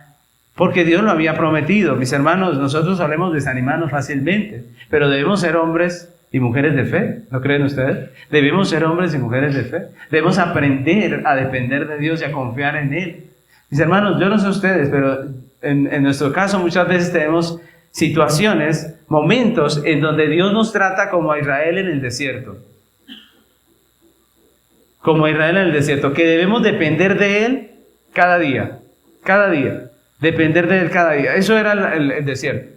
porque Dios lo había prometido. Mis hermanos, nosotros solemos desanimarnos fácilmente, pero debemos ser hombres y mujeres de fe, ¿no creen ustedes? Debemos ser hombres y mujeres de fe. Debemos aprender a depender de Dios y a confiar en Él. Mis hermanos, yo no sé ustedes, pero en nuestro caso muchas veces tenemos situaciones, momentos en donde Dios nos trata como a Israel en el desierto. Como a Israel en el desierto, que debemos depender de Él cada día. Depender de Él cada día. Eso era el desierto.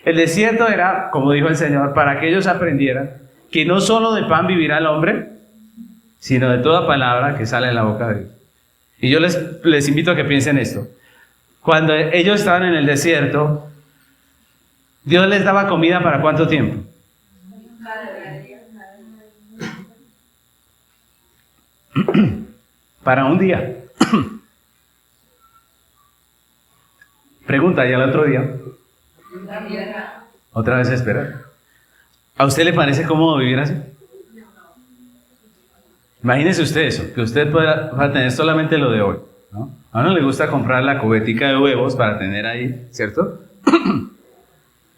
El desierto era, como dijo el Señor, para que ellos aprendieran que no solo de pan vivirá el hombre, sino de toda palabra que sale de la boca de Dios. Y yo les invito a que piensen esto. Cuando ellos estaban en el desierto, Dios les daba comida ¿para cuánto tiempo? Para un día. Pregunta, ¿y al otro día? Otra vez esperar. ¿A usted le parece cómodo vivir así? Imagínese usted eso, que usted pueda tener solamente lo de hoy, ¿no? A uno le gusta comprar la cubetica de huevos para tener ahí, ¿cierto?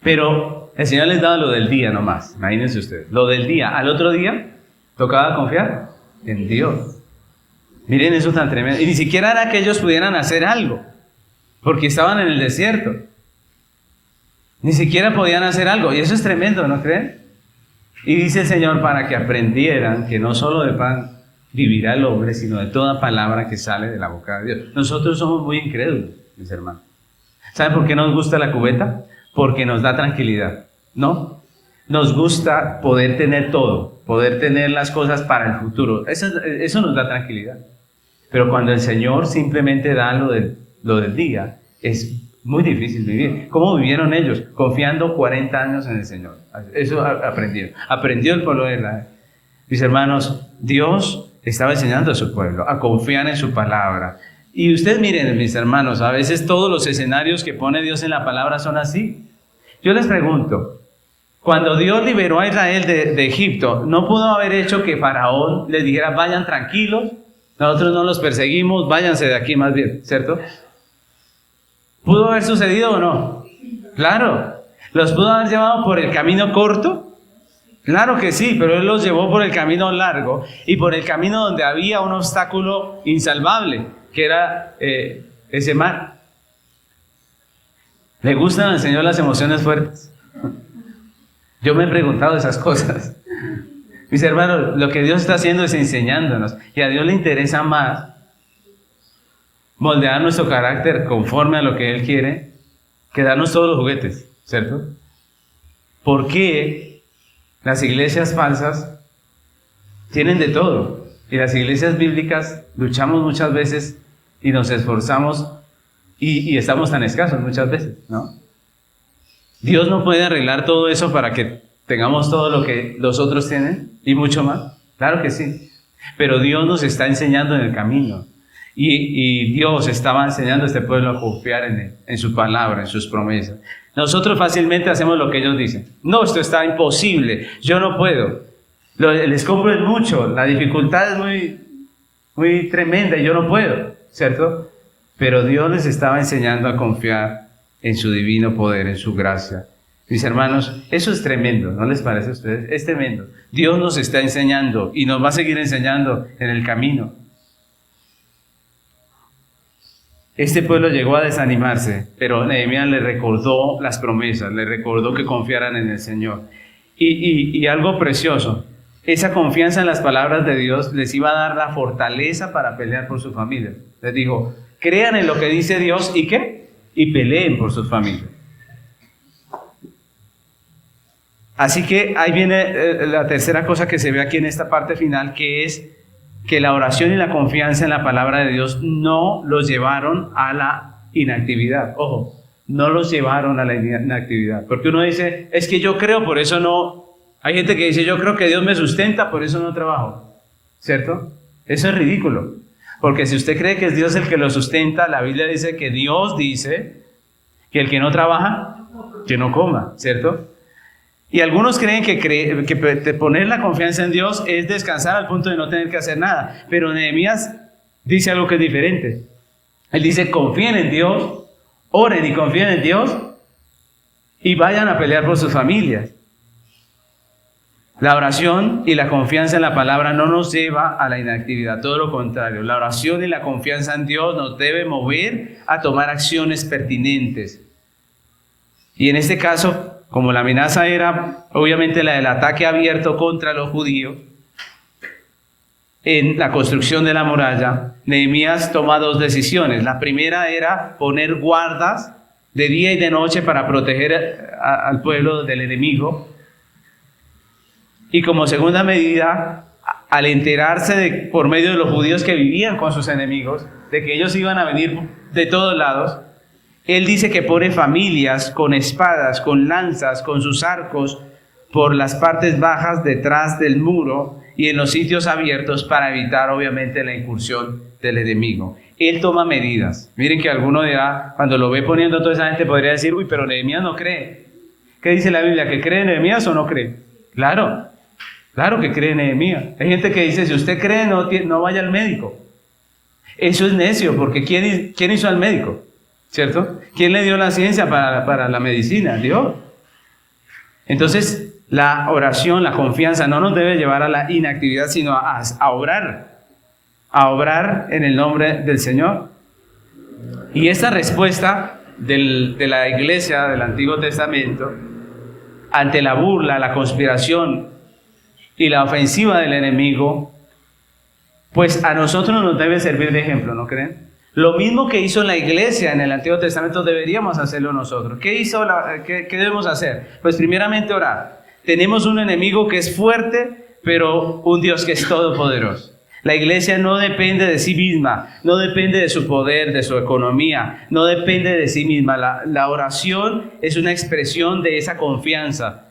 Pero el Señor les daba lo del día nomás, imagínense ustedes. Lo del día, al otro día, tocaba confiar en Dios. Miren eso tan tremendo. Y ni siquiera era que ellos pudieran hacer algo, porque estaban en el desierto. Ni siquiera podían hacer algo, y eso es tremendo, ¿no creen? Y dice el Señor para que aprendieran que no solo de pan vivirá el hombre, sino de toda palabra que sale de la boca de Dios. Nosotros somos muy incrédulos, mis hermanos. ¿Saben por qué nos gusta la cubeta? Porque nos da tranquilidad, ¿no? Nos gusta poder tener todo, poder tener las cosas para el futuro. Eso nos da tranquilidad. Pero cuando el Señor simplemente da lo del día, es muy difícil vivir. ¿Cómo vivieron ellos? Confiando 40 años en el Señor. Eso aprendieron. Aprendió el pueblo de Israel. Mis hermanos, Dios estaba enseñando a su pueblo a confiar en su palabra. Y ustedes miren, mis hermanos, a veces todos los escenarios que pone Dios en la palabra son así. Yo les pregunto, cuando Dios liberó a Israel de Egipto, ¿no pudo haber hecho que Faraón les dijera, vayan tranquilos, nosotros no los perseguimos, váyanse de aquí más bien, ¿cierto? ¿Pudo haber sucedido o no? Claro. ¿Los pudo haber llevado por el camino corto? Claro que sí, pero Él los llevó por el camino largo y por el camino donde había un obstáculo insalvable, que era ese mar. ¿Le gustan al Señor las emociones fuertes? Yo me he preguntado esas cosas. Mis hermanos, lo que Dios está haciendo es enseñándonos, y a Dios le interesa más moldear nuestro carácter conforme a lo que Él quiere que darnos todos los juguetes, ¿cierto? ¿Por qué las iglesias falsas tienen de todo? Y las iglesias bíblicas luchamos muchas veces y nos esforzamos y estamos tan escasos muchas veces, ¿no? Dios no puede arreglar todo eso para que tengamos todo lo que los otros tienen y mucho más. Claro que sí. Pero Dios nos está enseñando en el camino. Y Dios estaba enseñando a este pueblo a confiar en Él, en su palabra, en sus promesas. Nosotros fácilmente hacemos lo que ellos dicen. No, esto está imposible, yo no puedo. El escombro es mucho, la dificultad es muy tremenda y yo no puedo, ¿cierto? Pero Dios les estaba enseñando a confiar en su divino poder, en su gracia. Mis hermanos, eso es tremendo, ¿no les parece a ustedes? Es tremendo. Dios nos está enseñando y nos va a seguir enseñando en el camino. Este pueblo llegó a desanimarse, pero Nehemías le recordó las promesas, le recordó que confiaran en el Señor. Y algo precioso, esa confianza en las palabras de Dios les iba a dar la fortaleza para pelear por su familia. Les dijo, crean en lo que dice Dios y ¿qué? Y peleen por sus familias. Así que ahí viene la tercera cosa que se ve aquí en esta parte final, que es que la oración y la confianza en la palabra de Dios no los llevaron a la inactividad. Ojo, no los llevaron a la inactividad. Porque uno dice, es que yo creo, por eso no. Hay gente que dice, yo creo que Dios me sustenta, por eso no trabajo. ¿Cierto? Eso es ridículo. Porque si usted cree que es Dios el que lo sustenta, la Biblia dice que Dios dice que el que no trabaja, que no coma. ¿Cierto? Y algunos creen que poner la confianza en Dios es descansar al punto de no tener que hacer nada. Pero Nehemías dice algo que es diferente. Él dice, confíen en Dios, oren y confíen en Dios y vayan a pelear por sus familias. La oración y la confianza en la palabra no nos lleva a la inactividad, todo lo contrario. La oración y la confianza en Dios nos debe mover a tomar acciones pertinentes. Y en este caso, como la amenaza era obviamente la del ataque abierto contra los judíos, en la construcción de la muralla, Nehemías toma dos decisiones. La primera era poner guardas de día y de noche para proteger al pueblo del enemigo. Y como segunda medida, al enterarse por medio de los judíos que vivían con sus enemigos, de que ellos iban a venir de todos lados, él dice que pone familias con espadas, con lanzas, con sus arcos por las partes bajas detrás del muro y en los sitios abiertos para evitar obviamente la incursión del enemigo. Él toma medidas. Miren que alguno dirá, cuando lo ve poniendo toda esa gente podría decir, uy, pero Nehemías no cree. ¿Qué dice la Biblia? ¿Que cree en Nehemías o no cree? Claro que cree en Nehemías. Hay gente que dice, si usted cree, no vaya al médico. Eso es necio, porque ¿quién hizo al médico? ¿Cierto? ¿Quién le dio la ciencia para la medicina? Dios. Entonces, la oración, la confianza no nos debe llevar a la inactividad, sino a obrar. A obrar en el nombre del Señor. Y esta respuesta de la iglesia del Antiguo Testamento ante la burla, la conspiración y la ofensiva del enemigo, pues a nosotros nos debe servir de ejemplo, ¿no creen? Lo mismo que hizo la iglesia en el Antiguo Testamento deberíamos hacerlo nosotros. ¿Qué debemos hacer? Pues primeramente orar. Tenemos un enemigo que es fuerte, pero un Dios que es todopoderoso. La iglesia no depende de sí misma, no depende de su poder, de su economía, no depende de sí misma. La oración es una expresión de esa confianza,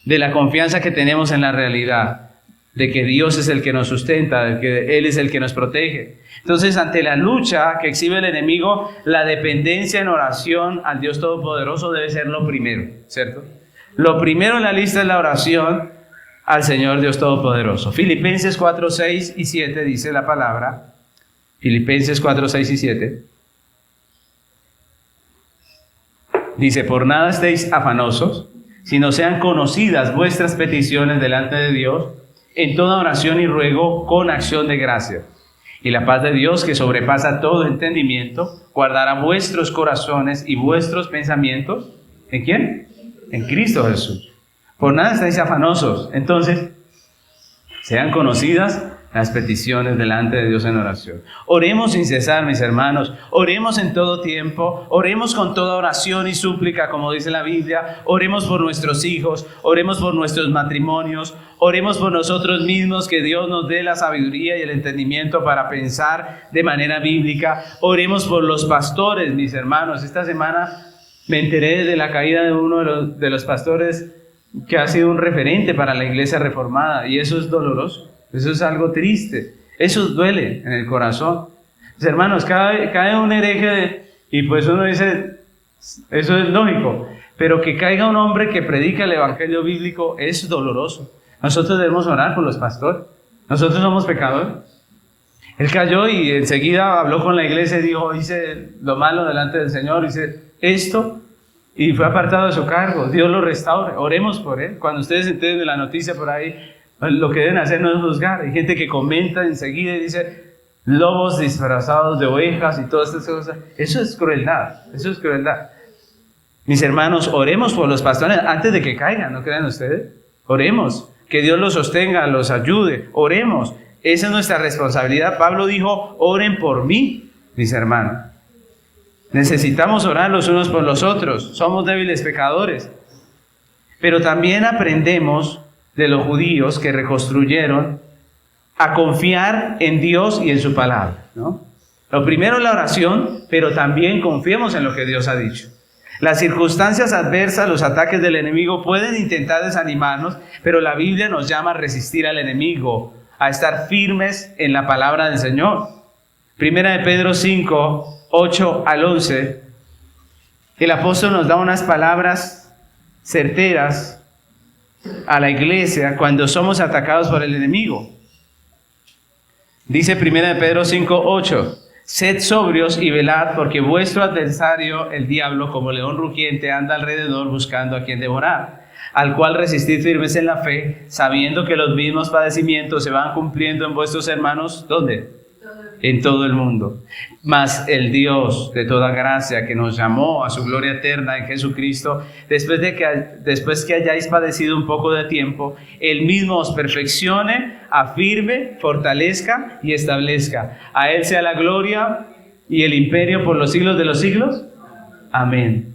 de la confianza que tenemos en la realidad, de que Dios es el que nos sustenta, de que Él es el que nos protege. Entonces, ante la lucha que exhibe el enemigo, la dependencia en oración al Dios Todopoderoso debe ser lo primero, ¿cierto? Lo primero en la lista es la oración al Señor Dios Todopoderoso. Filipenses 4, 6 y 7 dice la palabra. Filipenses 4, 6 y 7. Dice, por nada estéis afanosos, sino sean conocidas vuestras peticiones delante de Dios en toda oración y ruego con acción de gracia. Y la paz de Dios, que sobrepasa todo entendimiento, guardará vuestros corazones y vuestros pensamientos. ¿En quién? En Cristo Jesús. Por nada estáis afanosos. Entonces, sean conocidas las peticiones delante de Dios en oración. Oremos sin cesar, mis hermanos. Oremos en todo tiempo. Oremos con toda oración y súplica, como dice la Biblia. Oremos por nuestros hijos. Oremos por nuestros matrimonios. Oremos por nosotros mismos, que Dios nos dé la sabiduría y el entendimiento para pensar de manera bíblica. Oremos por los pastores, mis hermanos. Esta semana me enteré de la caída de uno de los pastores que ha sido un referente para la iglesia reformada, y eso es doloroso. Eso es algo triste. Eso duele en el corazón. Mis hermanos, cae un hereje y pues uno dice, eso es lógico. Pero que caiga un hombre que predica el evangelio bíblico es doloroso. Nosotros debemos orar por los pastores. Nosotros somos pecadores. Él cayó y enseguida habló con la iglesia y dijo, hice lo malo delante del Señor, hice esto, y fue apartado de su cargo. Dios lo restaure. Oremos por él. Cuando ustedes se enteren de la noticia por ahí, lo que deben hacer no es juzgar. Hay gente que comenta enseguida y dice, lobos disfrazados de ovejas y todas estas cosas. Eso es crueldad. Eso es crueldad. Mis hermanos, oremos por los pastores antes de que caigan, ¿no crean ustedes? Oremos. Que Dios los sostenga, los ayude. Oremos. Esa es nuestra responsabilidad. Pablo dijo, oren por mí, mis hermanos. Necesitamos orar los unos por los otros. Somos débiles pecadores. Pero también aprendemos de los judíos que reconstruyeron a confiar en Dios y en su palabra, ¿no? Lo primero es la oración, pero también confiemos en lo que Dios ha dicho. Las circunstancias adversas, los ataques del enemigo pueden intentar desanimarnos, pero la Biblia nos llama a resistir al enemigo, a estar firmes en la palabra del Señor. Primera de Pedro 5, 8 al 11, el apóstol nos da unas palabras certeras a la iglesia cuando somos atacados por el enemigo. Dice Primera de Pedro 5, 8, sed sobrios y velad, porque vuestro adversario, el diablo, como león rugiente, anda alrededor buscando a quien devorar, al cual resistid firmes en la fe, sabiendo que los mismos padecimientos se van cumpliendo en vuestros hermanos, ¿dónde? En todo el mundo. Mas el Dios de toda gracia, que nos llamó a su gloria eterna en Jesucristo, después que hayáis padecido un poco de tiempo, Él mismo os perfeccione, afirme, fortalezca y establezca. A Él sea la gloria y el imperio por los siglos de los siglos. Amén.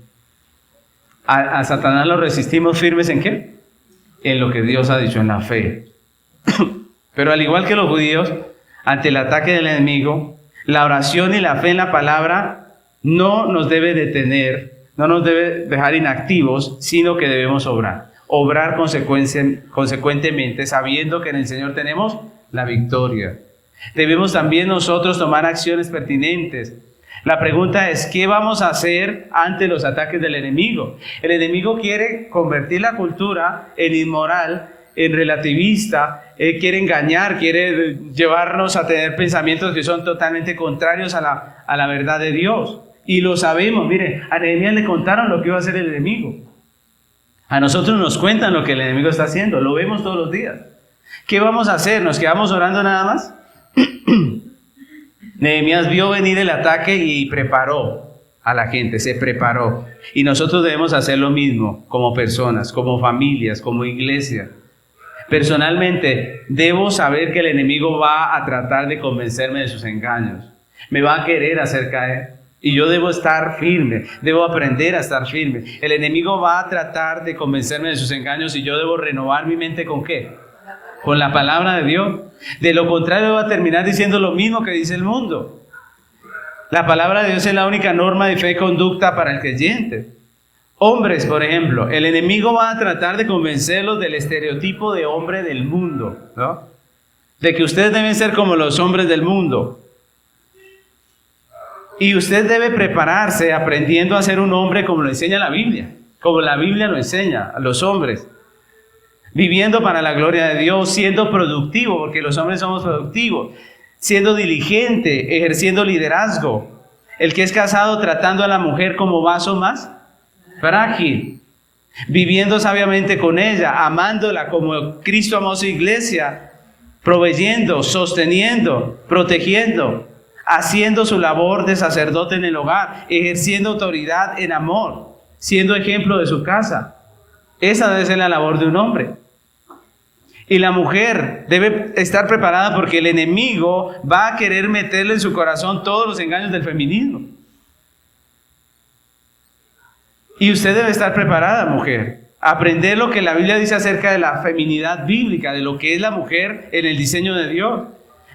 A Satanás lo resistimos firmes ¿en qué? En lo que Dios ha dicho, en la fe. Pero al igual que los judíos, ante el ataque del enemigo, la oración y la fe en la palabra no nos debe detener, no nos debe dejar inactivos, sino que debemos obrar. Obrar consecuentemente, sabiendo que en el Señor tenemos la victoria. Debemos también nosotros tomar acciones pertinentes. La pregunta es, ¿qué vamos a hacer ante los ataques del enemigo? El enemigo quiere convertir la cultura en inmoral, en relativista, quiere engañar, quiere llevarnos a tener pensamientos que son totalmente contrarios a la verdad de Dios. Y lo sabemos. Mire, a Nehemías le contaron lo que iba a hacer el enemigo. A nosotros nos cuentan lo que el enemigo está haciendo, lo vemos todos los días. ¿Qué vamos a hacer? ¿Nos quedamos orando nada más? Nehemías vio venir el ataque y preparó a la gente, se preparó. Y nosotros debemos hacer lo mismo como personas, como familias, como iglesia. Personalmente, debo saber que el enemigo va a tratar de convencerme de sus engaños. Me va a querer hacer caer. Y yo debo estar firme, debo aprender a estar firme. El enemigo va a tratar de convencerme de sus engaños y yo debo renovar mi mente ¿con qué? Con la palabra de Dios. De lo contrario va a terminar diciendo lo mismo que dice el mundo. La palabra de Dios es la única norma de fe y conducta para el creyente. Hombres, por ejemplo, el enemigo va a tratar de convencerlos del estereotipo de hombre del mundo, ¿no? De que ustedes deben ser como los hombres del mundo. Y usted debe prepararse aprendiendo a ser un hombre como lo enseña la Biblia, como la Biblia lo enseña a los hombres. Viviendo para la gloria de Dios, siendo productivo, porque los hombres somos productivos, siendo diligente, ejerciendo liderazgo. El que es casado tratando a la mujer como vaso más frágil, viviendo sabiamente con ella, amándola como Cristo amó a su iglesia, proveyendo, sosteniendo, protegiendo, haciendo su labor de sacerdote en el hogar, ejerciendo autoridad en amor, siendo ejemplo de su casa. Esa debe ser la labor de un hombre. Y la mujer debe estar preparada porque el enemigo va a querer meterle en su corazón todos los engaños del feminismo. Y usted debe estar preparada, mujer. Aprender lo que la Biblia dice acerca de la feminidad bíblica, de lo que es la mujer en el diseño de Dios.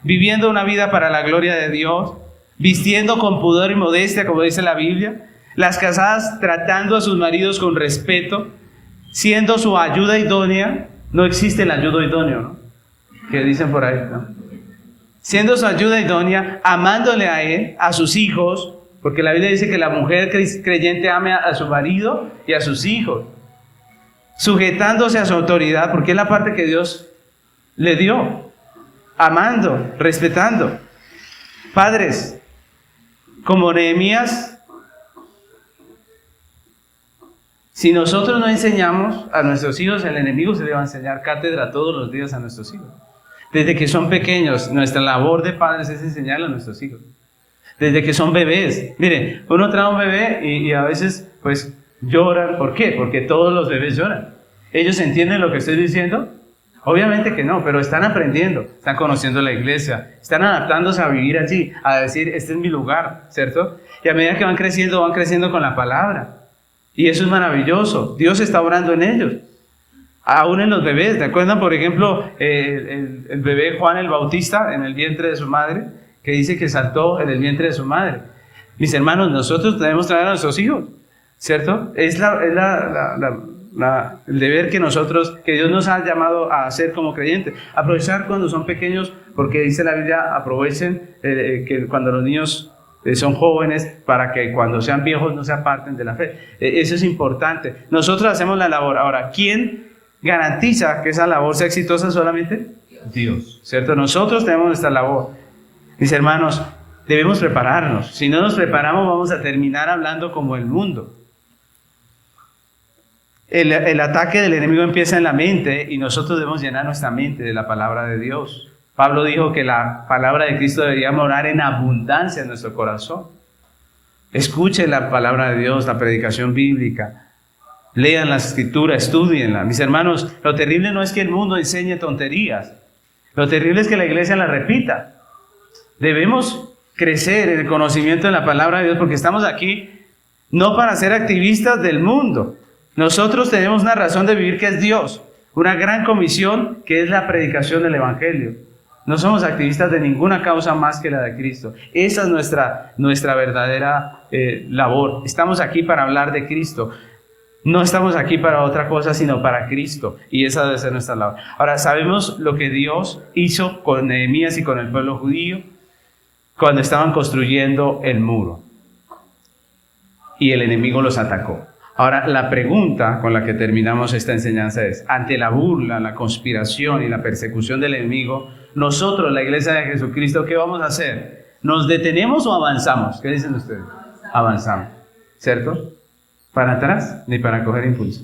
Viviendo una vida para la gloria de Dios, vistiendo con pudor y modestia, como dice la Biblia. Las casadas tratando a sus maridos con respeto, siendo su ayuda idónea. No existe el ayudo idóneo, ¿no? Que dicen por ahí, ¿no? Siendo su ayuda idónea, amándole a él, a sus hijos, porque la Biblia dice que la mujer creyente ame a su marido y a sus hijos, sujetándose a su autoridad, porque es la parte que Dios le dio, amando, respetando. Padres, como Nehemías, si nosotros no enseñamos a nuestros hijos, el enemigo se le va a enseñar cátedra todos los días a nuestros hijos. Desde que son pequeños, nuestra labor de padres es enseñarle a nuestros hijos. Desde que son bebés. Mire, uno trae un bebé y a veces pues lloran. ¿Por qué? Porque todos los bebés lloran. ¿Ellos entienden lo que estoy diciendo? Obviamente que no, pero están aprendiendo, están conociendo la iglesia, están adaptándose a vivir allí, a decir, este es mi lugar, ¿cierto? Y a medida que van creciendo con la palabra. Y eso es maravilloso. Dios está obrando en ellos. Aún en los bebés. ¿Te acuerdan, por ejemplo, el bebé Juan el Bautista en el vientre de su madre? Que dice que saltó en el vientre de su madre. Mis hermanos, nosotros debemos traer a nuestros hijos, ¿cierto? Es el deber que Dios nos ha llamado a hacer como creyentes. Aprovechar cuando son pequeños, porque dice la Biblia, aprovechen que cuando los niños son jóvenes, para que cuando sean viejos no se aparten de la fe. Eso es importante. Nosotros hacemos la labor. Ahora, ¿quién garantiza que esa labor sea exitosa? Solamente Dios, ¿cierto? Nosotros tenemos nuestra labor. Mis hermanos, debemos prepararnos. Si no nos preparamos, vamos a terminar hablando como el mundo. El ataque del enemigo empieza en la mente y nosotros debemos llenar nuestra mente de la palabra de Dios. Pablo dijo que la palabra de Cristo debería morar en abundancia en nuestro corazón. Escuchen la palabra de Dios, la predicación bíblica. Lean la escritura, estudienla. Mis hermanos, lo terrible no es que el mundo enseñe tonterías. Lo terrible es que la iglesia la repita. Debemos crecer en el conocimiento de la palabra de Dios porque estamos aquí no para ser activistas del mundo. Nosotros tenemos una razón de vivir que es Dios. Una gran comisión que es la predicación del evangelio. No somos activistas de ninguna causa más que la de Cristo. Esa es nuestra verdadera labor. Estamos aquí para hablar de Cristo. No estamos aquí para otra cosa, sino para Cristo. Y esa debe ser nuestra labor. Ahora, sabemos lo que Dios hizo con Nehemías y con el pueblo judío cuando estaban construyendo el muro. Y el enemigo los atacó. Ahora, la pregunta con la que terminamos esta enseñanza es, ante la burla, la conspiración y la persecución del enemigo, nosotros, la iglesia de Jesucristo, ¿qué vamos a hacer? ¿Nos detenemos o avanzamos? ¿Qué dicen ustedes? Avanzamos, ¿cierto? ¿Para atrás? Ni para coger impulso.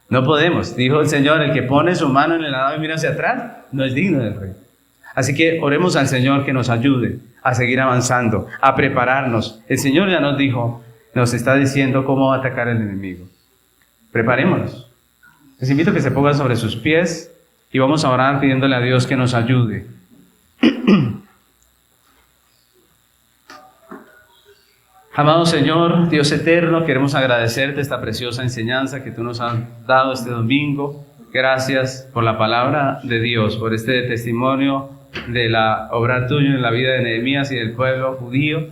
No podemos. Dijo el Señor, el que pone su mano en el arado y mira hacia atrás, no es digno del rey. Así que oremos al Señor que nos ayude a seguir avanzando, a prepararnos. El Señor ya nos dijo, nos está diciendo cómo va a atacar el enemigo. Preparémonos. Les invito a que se pongan sobre sus pies y vamos a orar pidiéndole a Dios que nos ayude. Amado Señor, Dios eterno, queremos agradecerte esta preciosa enseñanza que tú nos has dado este domingo. Gracias por la palabra de Dios, por este testimonio de la obra tuya en la vida de Nehemías y del pueblo judío.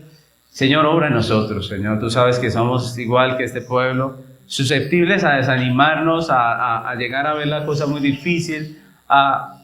Señor, obra en nosotros, Señor. Tú sabes que somos igual que este pueblo, susceptibles a desanimarnos, a llegar a ver la cosa muy difícil, a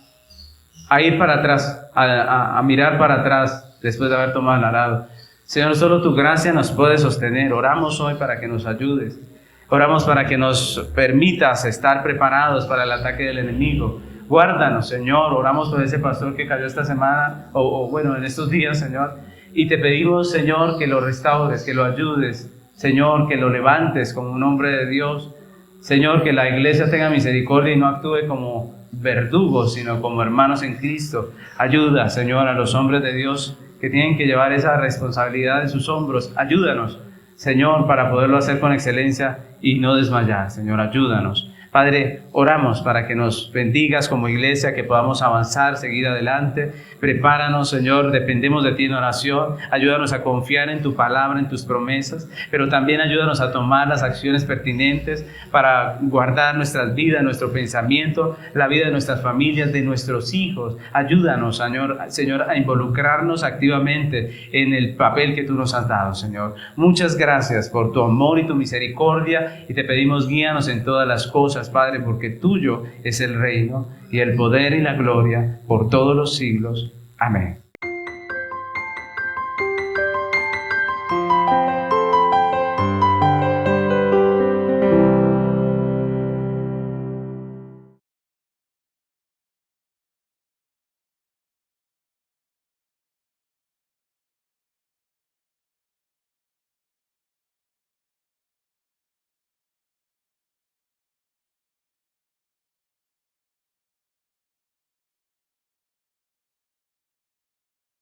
ir para atrás, a mirar para atrás después de haber tomado el arado. Señor, solo tu gracia nos puede sostener. Oramos hoy para que nos ayudes. Oramos para que nos permitas estar preparados para el ataque del enemigo. Guárdanos, Señor. Oramos por ese pastor que cayó esta semana, bueno, en estos días, Señor. Y te pedimos, Señor, que lo restaures, que lo ayudes. Señor, que lo levantes como un hombre de Dios. Señor, que la iglesia tenga misericordia y no actúe como verdugos, sino como hermanos en Cristo. Ayuda, Señor, a los hombres de Dios que tienen que llevar esa responsabilidad en sus hombros. Ayúdanos, Señor, para poderlo hacer con excelencia y no desmayar. Señor, ayúdanos. Padre, oramos para que nos bendigas como iglesia, que podamos avanzar, seguir adelante. Prepáranos, Señor, dependemos de ti en oración. Ayúdanos a confiar en tu palabra, en tus promesas, pero también ayúdanos a tomar las acciones pertinentes para guardar nuestras vidas, nuestro pensamiento, la vida de nuestras familias, de nuestros hijos. Ayúdanos, Señor, a involucrarnos activamente en el papel que tú nos has dado, Señor. Muchas gracias por tu amor y tu misericordia, y te pedimos guíanos en todas las cosas, Padre, porque tuyo es el reino y el poder y la gloria por todos los siglos. Amén.